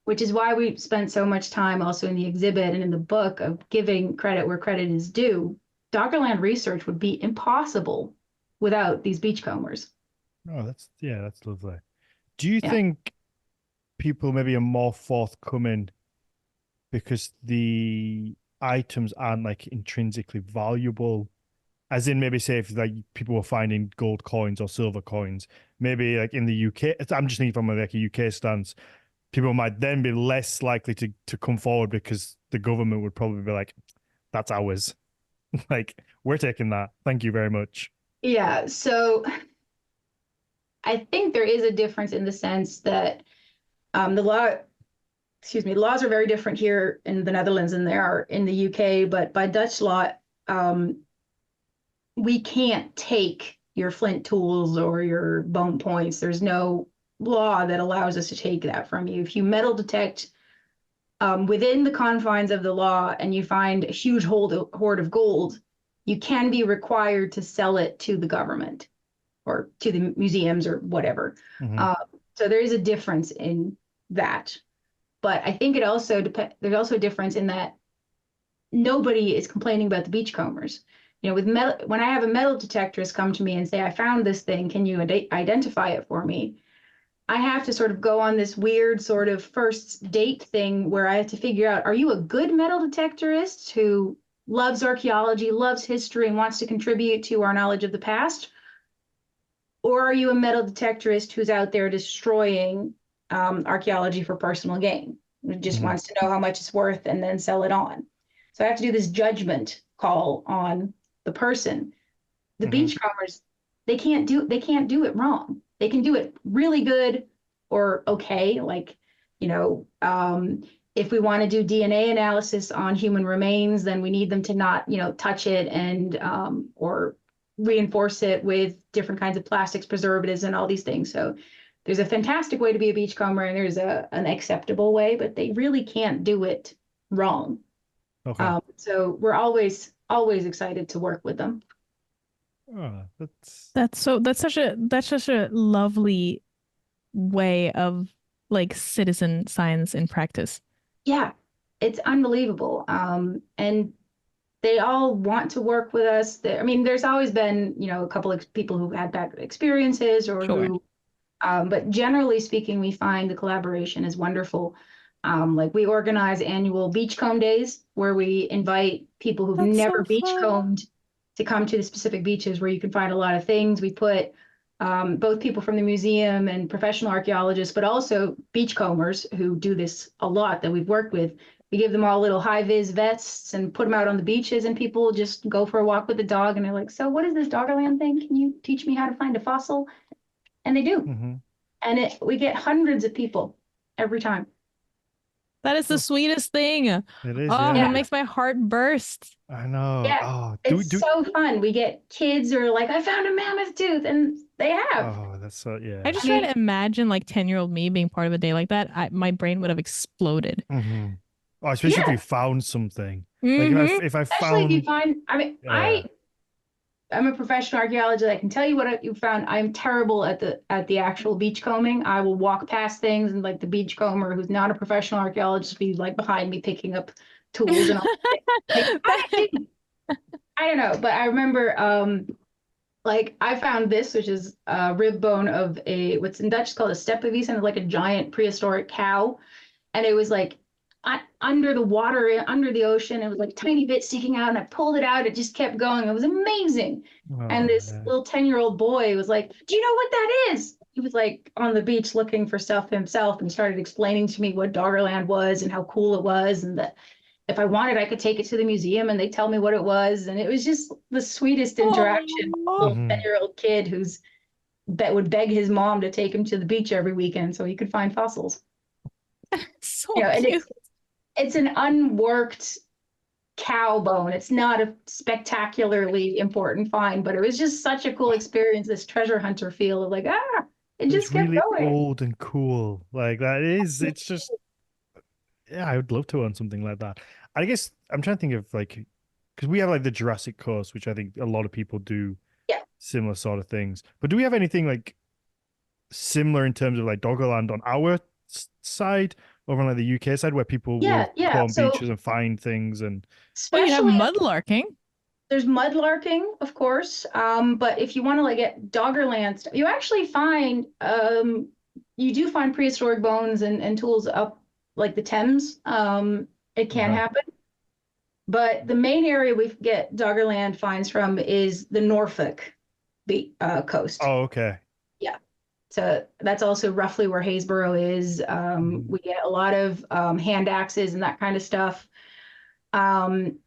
which is why we spent so much time also in the exhibit and in the book of giving credit where credit is due. Doggerland research would be impossible without these beachcombers. Oh, that's lovely. Do you think people maybe are more forthcoming because the items aren't like intrinsically valuable? As in, maybe say if like people were finding gold coins or silver coins, maybe like in the UK, I'm just thinking from like a UK stance, people might then be less likely to come forward because the government would probably be like, that's ours. Like, we're taking that. Thank you very much. Yeah, so I think there is a difference in the sense that the laws are very different here in the Netherlands than they are in the UK, but by Dutch law, we can't take your flint tools or your bone points. There's no law that allows us to take that from you. If you metal detect within the confines of the law and you find a huge hoard of gold, you can be required to sell it to the government or to the museums or whatever. So there is a difference in that. But I think there's also a difference in that nobody is complaining about the beachcombers. When I have a metal detectorist come to me and say, I found this thing, can you identify it for me? I have to sort of go on this weird sort of first date thing where I have to figure out, are you a good metal detectorist who loves archaeology, loves history, and wants to contribute to our knowledge of the past? Or are you a metal detectorist who's out there destroying archaeology for personal gain? Who just wants to know how much it's worth and then sell it on? So I have to do this judgment call on the person. The beachcombers, they can't do it wrong. They can do it really good or okay. Like, if we want to do DNA analysis on human remains, then we need them to not, touch it and or reinforce it with different kinds of plastics, preservatives, and all these things. So there's a fantastic way to be a beachcomber and there's an acceptable way, but they really can't do it wrong. Okay. So we're always excited to work with them. Oh, that's such a lovely way of like citizen science in practice. Yeah, it's unbelievable. And they all want to work with us. There's always been, a couple of people who had bad experiences or who, but generally speaking, we find the collaboration is wonderful. Like we organize annual beachcomb days where we invite people who've never beachcombed to come to the specific beaches where you can find a lot of things. We put both people from the museum and professional archaeologists, but also beachcombers who do this a lot that we've worked with. We give them all little high-vis vests and put them out on the beaches, and people just go for a walk with the dog, and they're like, so what is this Doggerland thing? Can you teach me how to find a fossil? And they do. And we get hundreds of people every time. That is the sweetest thing. It is. It makes my heart burst. I know. Yeah, it's so fun. We get kids who are like, I found a mammoth tooth, and they have. Oh, that's so, yeah. I just try to imagine like 10-year-old me being part of a day like that. My brain would have exploded. Oh, especially if Yeah. you found something. Like Mm-hmm. if I Especially if you found, find, I mean, yeah, I'm a professional archaeologist. I can tell you what you found. I'm terrible at the actual beach combing. I will walk past things and like the beachcomber who's not a professional archaeologist be like behind me picking up tools and all. Like I don't know, but I remember like I found this, which is a rib bone of a what's in Dutch called a steppenwies, like a giant prehistoric cow, and it was like under the water, under the ocean. It was like a tiny bit sticking out, and I pulled it out. It just kept going. It was amazing. And oh, this yeah. little 10-year-old boy was like, "Do you know what that is?" He was like on the beach looking for stuff himself and started explaining to me what Doggerland was and how cool it was, and that if I wanted, I could take it to the museum and they tell me what it was. And it was just the sweetest interaction. Oh, Little Hmm. 10-year-old kid who's that would beg his mom to take him to the beach every weekend so he could find fossils. so You know, and cute. it's an unworked cow bone. It's not a spectacularly important find, but it was just such a cool experience, this treasure hunter feel of like, it It's just kept really going. old and cool. Like that is, it's just, yeah, I would love to own something like that. I guess I'm trying to think of like, because we have like the Jurassic Coast, which I think a lot of people do Yeah. similar sort of things. But do we have anything like similar in terms of like Doggerland on our side, over on like the UK side, where people will go Yeah. on So beaches and find things and Well, you have especially mudlarking. there's mudlarking, of course. But if you want to like get Doggerland stuff, you actually find you do find prehistoric bones and tools up like the Thames. It can okay. happen. But the main area we get Doggerland finds from is the Norfolk coast. Oh, okay. Yeah. So that's also roughly where Haysboro is. Mhm. We get a lot of hand axes and that kind of stuff. Um,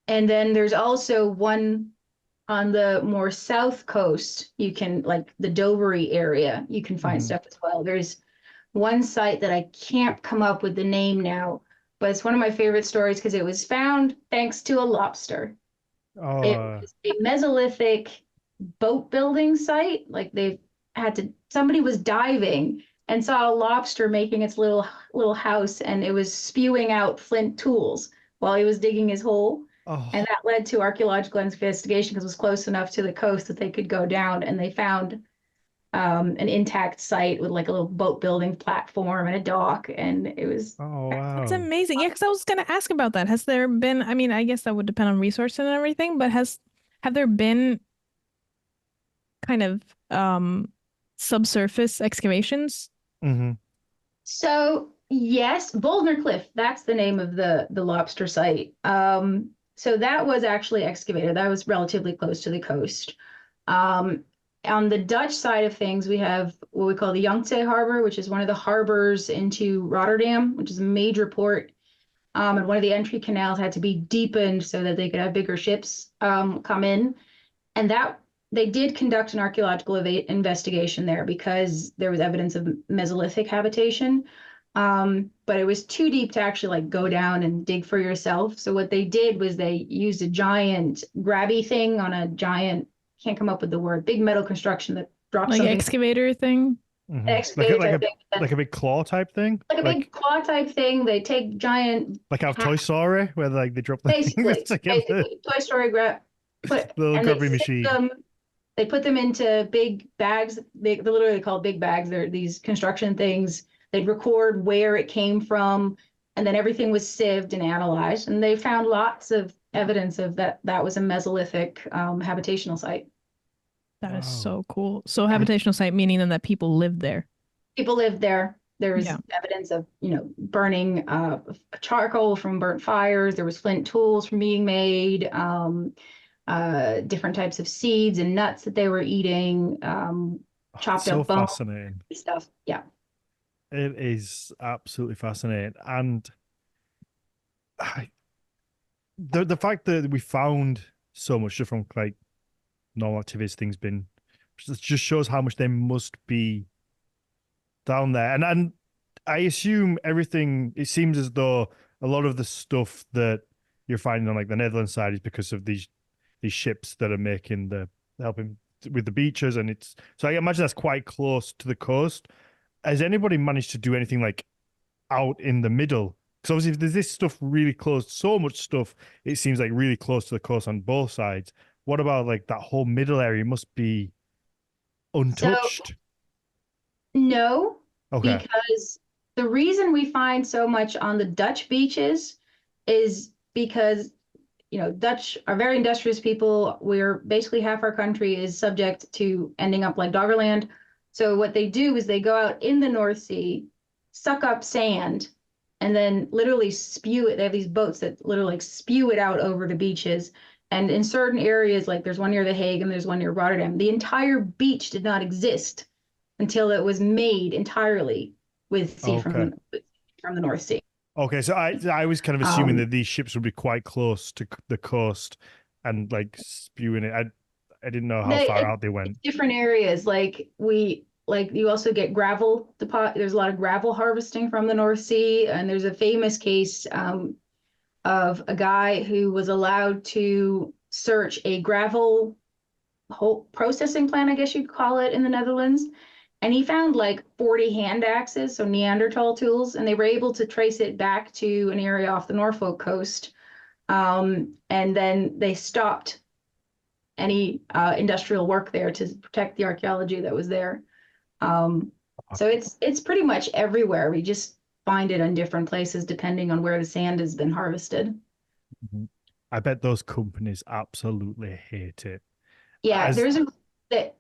and then there's also one on the more south coast. You can like the Dovery area. You can find Mhm. stuff as well. There's one site that I can't come up with the name now, but it's one of my favorite stories because it was found thanks to a lobster. It Oh, was a Mesolithic boat building site. Like somebody was diving and saw a lobster making its little house, and it was spewing out flint tools while he was digging his hole. And oh, that led to archaeological investigation because it was close enough to the coast that they could go down, and they found an intact site with like a little boat building platform and a dock, and it was oh, That's wow. amazing. Yeah, because I was gonna ask about that. Has there been, I mean, I guess that would depend on resources and everything, but have there been kind of subsurface excavations? Hmm. so yes, Boulder Cliff, that's the name of the lobster site. So that was actually excavated. That was relatively close to the coast. Um, on the Dutch side of things, we have what we call the Yangtze Harbor, which is one of the harbors into Rotterdam, which is a major port. And one of the entry canals had to be deepened so that they could have bigger ships come in. And that they did conduct an archaeological investigation there because there was evidence of Mesolithic habitation. But it was too deep to actually like go down and dig for yourself. So what they did was they used a giant grabby thing on a giant, can't come up with the word, big metal construction that drops Like something, excavator thing? Hmm. excavator type thing. Like a big claw type thing, Like a big claw type thing. They take giant, like out of Toy Story, where like they drop the things basically, together, basically Toy Story little and they gravity stick machine. them. They put them into big bags. They're literally called big bags. They're these construction things. They'd record where it came from, and then everything was sieved and analyzed. And they found lots of evidence of that was a Mesolithic habitational site. That is Wow. so cool. So Yeah. habitational site meaning then that people live there. People lived there. There was Yeah. evidence of, burning charcoal from burnt fires. There was flint tools from being made. Different types of seeds and nuts that they were eating, Oh, it's chopped so up bone fascinating. stuff. Yeah. It is absolutely fascinating, and I, the fact that we found so much just from like normal activities, things been just shows how much there must be down there. And I assume everything. It seems as though a lot of the stuff that you're finding on like the Netherlands side is because of these ships that are making the helping with the beaches, and it's so I imagine that's quite close to the coast. Has anybody managed to do anything like out in the middle Because obviously, if there's this stuff really close, so much stuff, it seems like really close to the coast on both sides. What about like that whole middle area must be So untouched? no, Okay. because the reason we find so much on the Dutch beaches is because, Dutch are very industrious people. We're basically half our country is subject to ending up like Doggerland. So what they do is they go out in the North Sea, suck up sand, and then literally spew it. They have these boats that literally like spew it out over the beaches. And in certain areas, like there's one near The Hague and there's one near Rotterdam, the entire beach did not exist until it was made entirely with sea Okay. from the North Sea. Okay. So I was kind of assuming Um, that these ships would be quite close to the coast and like spewing it. I didn't know how far out they it's went. different areas. Like you also get gravel deposit. There's a lot of gravel harvesting from the North Sea, and there's a famous case of a guy who was allowed to search a gravel whole processing plant, I guess you'd call it, in the Netherlands. And he found like 40 hand axes, so Neanderthal tools, and they were able to trace it back to an area off the Norfolk coast. And then they stopped any industrial work there to protect the archaeology that was there. So it's pretty much everywhere. We just find it in different places depending on where the sand has been harvested. Mhm. I bet those companies absolutely hate it. Yeah, As there's a that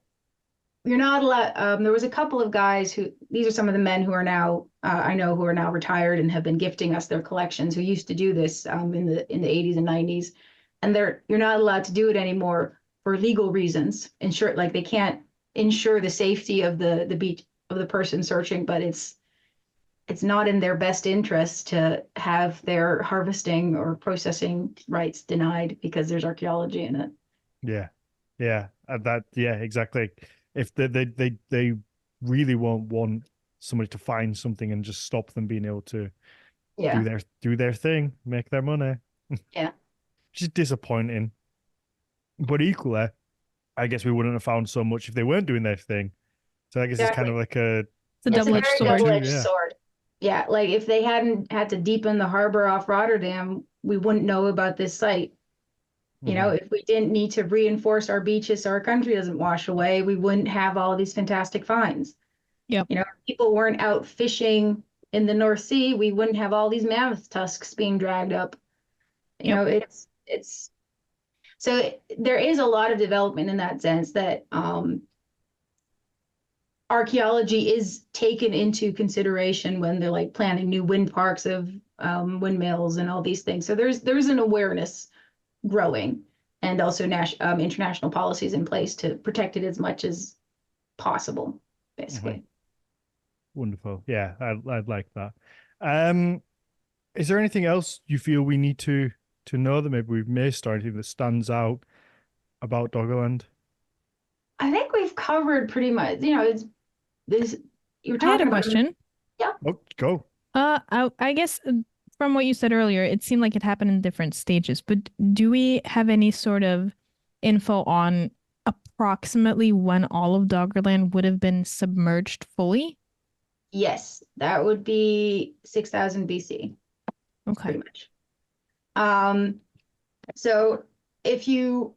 you're not allowed. There was a couple of guys who these are some of the men who are now I know who are now retired and have been gifting us their collections who used to do this in the 80s and 90s, and you're not allowed to do it anymore for legal reasons. Ensure like they can't ensure the safety of the beach of the person searching, but it's not in their best interest to have their harvesting or processing rights denied because there's archaeology in it. yeah, yeah, yeah, exactly. If they really won't want somebody to find something and just stop them being able to Yeah, do their thing, make their money, yeah. which is disappointing. But equally, I guess we wouldn't have found so much if they weren't doing their thing. So I guess it's kind Exactly. of like a It's a It's a double-edged very sword. double-edged yeah. sword. Yeah, like if they hadn't had to deepen the harbor off Rotterdam, we wouldn't know about this site. Hmm. If we didn't need to reinforce our beaches so our country doesn't wash away, we wouldn't have all these fantastic finds. Yep. If people weren't out fishing in the North Sea, we wouldn't have all these mammoth tusks being dragged up. Yep. It's so there is a lot of development in that sense that archaeology is taken into consideration when they're like planning new wind parks of windmills and all these things. So there's an awareness growing, and also international policies in place to protect it as much as possible, Hmm. basically. Wonderful. Yeah, I'd like that. Um, is there anything else you feel we need to know that maybe we've missed or anything that stands out about Doggerland? I think we've covered pretty much. It's this. You were I had a talking about. question. Yeah. Oh, go. I guess from what you said earlier, it seemed like it happened in different stages, but do we have any sort of info on approximately when all of Doggerland would have been submerged fully? Yes, that would be 6,000 BC, Okay. pretty much. Um, so if you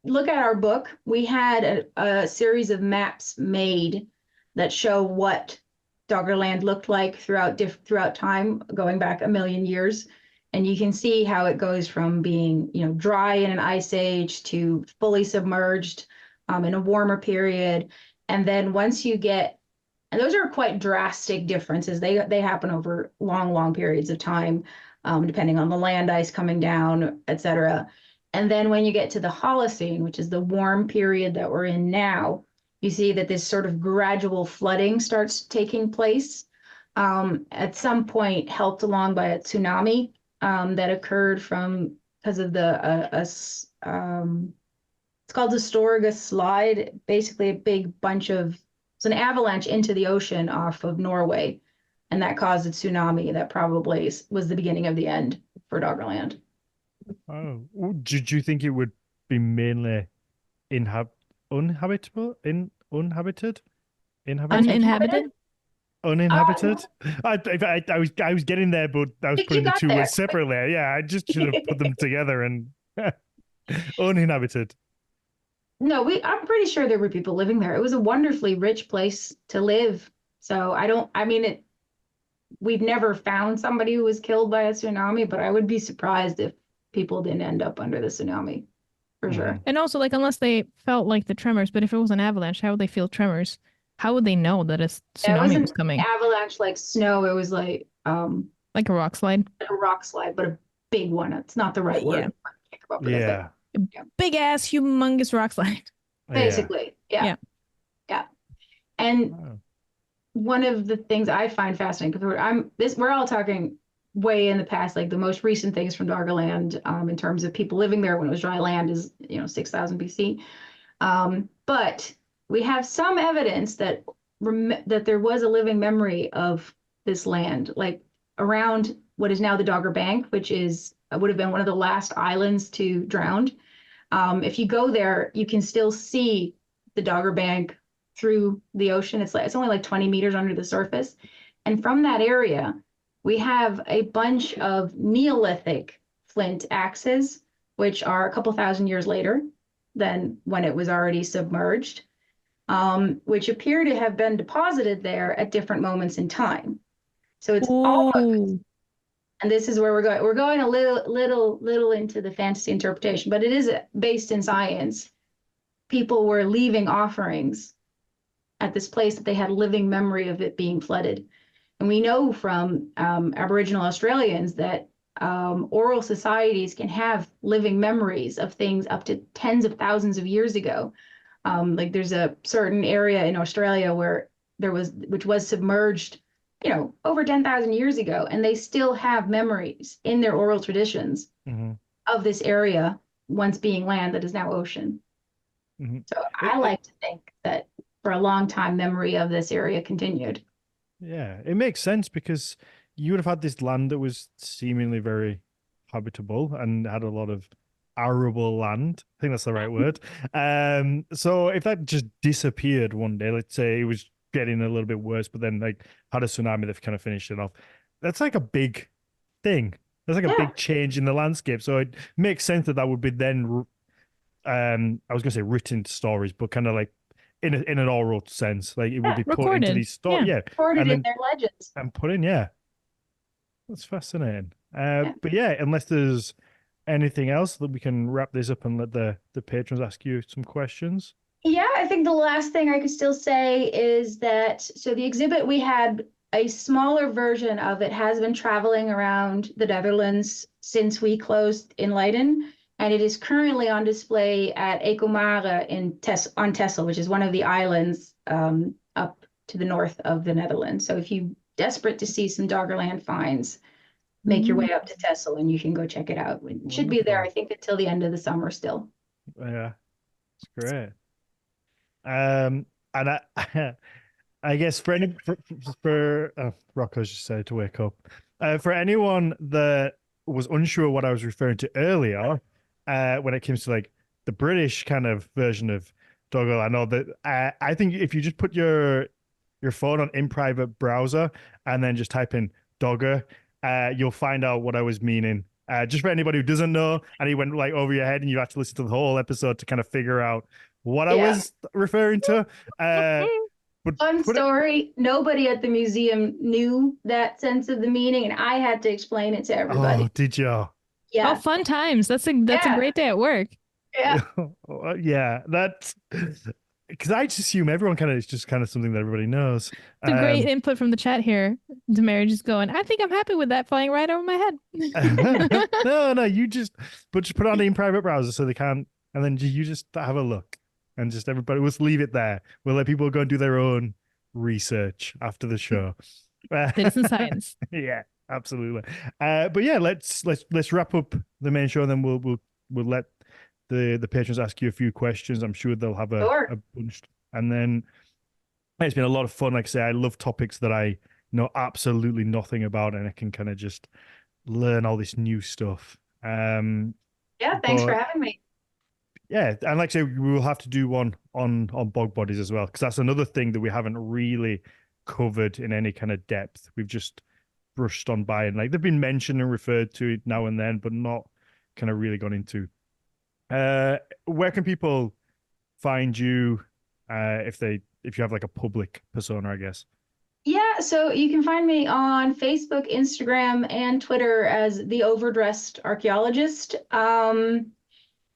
look at our book, we had a series of maps made that show what Doggerland looked like throughout time, going back a million years. And you can see how it goes from being, dry in an ice age to fully submerged in a warmer period. And then once you get, and those are quite drastic differences. They happen over long, long periods of time, depending on the land ice coming down, et cetera. And then when you get to the Holocene, which is the warm period that we're in now, you see that this sort of gradual flooding starts taking place. At some point, helped along by a tsunami that occurred because of it's called the Storegga slide, basically a big bunch of it's an avalanche into the ocean off of Norway, and that caused a tsunami that probably was the beginning of the end for Doggerland. Oh, did you think it would be mainly inhab uninhabitable in uninhabited inhabited? Uninhabited? Uninhabited? Uninhabited? I was getting there, but I was You putting the got two there. words separately. Yeah, I just should have put them together and uninhabited. No, I'm pretty sure there were people living there. It was a wonderfully rich place to live. So I mean, we've never found somebody who was killed by a tsunami, but I would be surprised if people didn't end up under the tsunami, for sure. And also, like, unless they felt like the tremors, but if it was an avalanche, how would they feel tremors? How would they know that a It tsunami was wasn't coming? avalanche like snow. It was like Like a rock slide? a rock slide, but a big one. It's not the right word. Yeah. I can't come up with it, Yeah. Big ass, humongous rock slide. but basically, yeah. And Wow. one of the things I find fascinating, because we're all talking way in the past, like the most recent things from Doggerland, in terms of people living there when it was dry land is 6,000 BC. But we have some evidence that there was a living memory of this land, like around what is now the Dogger Bank, which would have been one of the last islands to drown. If you go there, you can still see the Dogger Bank through the ocean. It's only like 20 meters under the surface. And from that area, we have a bunch of Neolithic flint axes, which are a couple thousand years later than when it was already submerged, which appear to have been deposited there at different moments in time. So it's almost, and this is where we're going. We're going a little into the fantasy interpretation, but it is based in science. People were leaving offerings at this place that they had living memory of it being flooded. And we know from Aboriginal Australians that oral societies can have living memories of things up to tens of thousands of years ago. Like there's a certain area in Australia where which was submerged, over 10,000 years ago, and they still have memories in their oral traditions of this area once being land that is now ocean. So I like to think that for a long time, memory of this area continued. Yeah, it makes sense because you would have had this land that was seemingly very habitable and had a lot of arable land. I think that's the right word. So if that just disappeared one day, let's say it was getting a little bit worse, but then like had a tsunami, they've kind of finished it off. That's like a big thing. That's like a big change in the landscape. So it makes sense that would be then, I was going to say written stories, but kind of like in an oral sense, like it would be put into these stories, recorded in their legends and put in, that's fascinating. But unless there's anything else that we can wrap this up and let the patrons ask you some questions. Yeah, I think the last thing I could still say is that so the exhibit, we had a smaller version of it, has been traveling around the Netherlands since we closed in Leiden. And it is currently on display at Ecomare on Texel, which is one of the islands up to the north of the Netherlands. So if you're desperate to see some Doggerland finds, make your way up to Texel and you can go check it out. It should be there, I think, until the end of the summer still. Yeah, it's great. And I guess for Rocco's just said to wake up. For anyone that was unsure what I was referring to earlier, when it comes to like the British kind of version of Doggerland, I know that I think if you just put your phone on in private browser and then just type in Dogger, you'll find out what I was meaning. Just for anybody who doesn't know, and he went like over your head and you have to listen to the whole episode to kind of figure out what I was referring to. Fun story. Nobody at the museum knew that sense of the meaning, and I had to explain it to everybody. Oh, did you? Yeah. Oh, fun times. That's a great day at work. Yeah. Yeah, that's because I just assume everyone it's just kind of something that everybody knows. It's a great input from the chat here. Demary just going, I think I'm happy with that flying right over my head. No, you just put it on in private browser so they can't, and then you just have a look, and just everybody, we'll leave it there. We'll let people go and do their own research after the show. Citizen science. Yeah, absolutely. But yeah, let's wrap up the main show, and then we'll let the patrons ask you a few questions. I'm sure they'll have a bunch. And then it's been a lot of fun. Like I say, I love topics that I know absolutely nothing about, and I can kind of just learn all this new stuff. Thanks for having me. Yeah, and like I say, we will have to do one on bog bodies as well, because that's another thing that we haven't really covered in any kind of depth. We've just brushed on by, and like they've been mentioned and referred to it now and then, but not kind of really gone into. Where can people find you if you have like a public persona, I guess? Yeah, so you can find me on Facebook, Instagram, and Twitter as the Overdressed Archaeologist.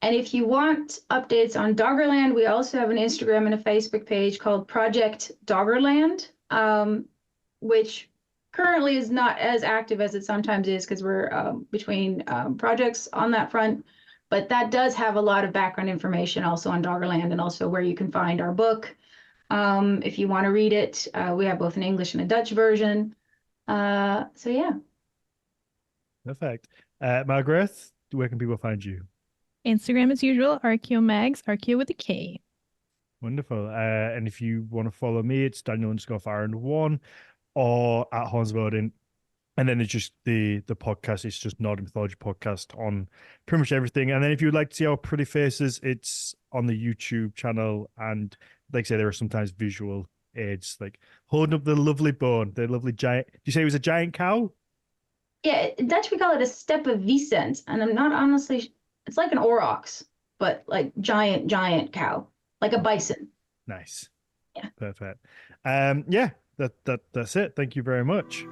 And if you want updates on Doggerland, we also have an Instagram and a Facebook page called Project Doggerland, which currently is not as active as it sometimes is because we're between projects on that front. But that does have a lot of background information also on Doggerland and also where you can find our book. If you want to read it, we have both an English and a Dutch version. So yeah. Perfect. Margrethe, where can people find you? Instagram as usual, archaeomags, archaeo with a K. Wonderful. And if you want to follow me, it's Daniel_Farrand1 or at Horns of Odin. And then it's just the podcast. It's just Nordic Mythology podcast on pretty much everything. And then if you'd like to see our pretty faces, it's on the YouTube channel. And like I say, there are sometimes visual aids, like holding up the lovely bone, the lovely giant. Did you say it was a giant cow? Yeah, in Dutch we call it a steppenwiesent, and I'm not honestly. It's like an aurochs, but like giant cow, like a bison. Nice. Yeah. Perfect. Yeah, that's it. Thank you very much.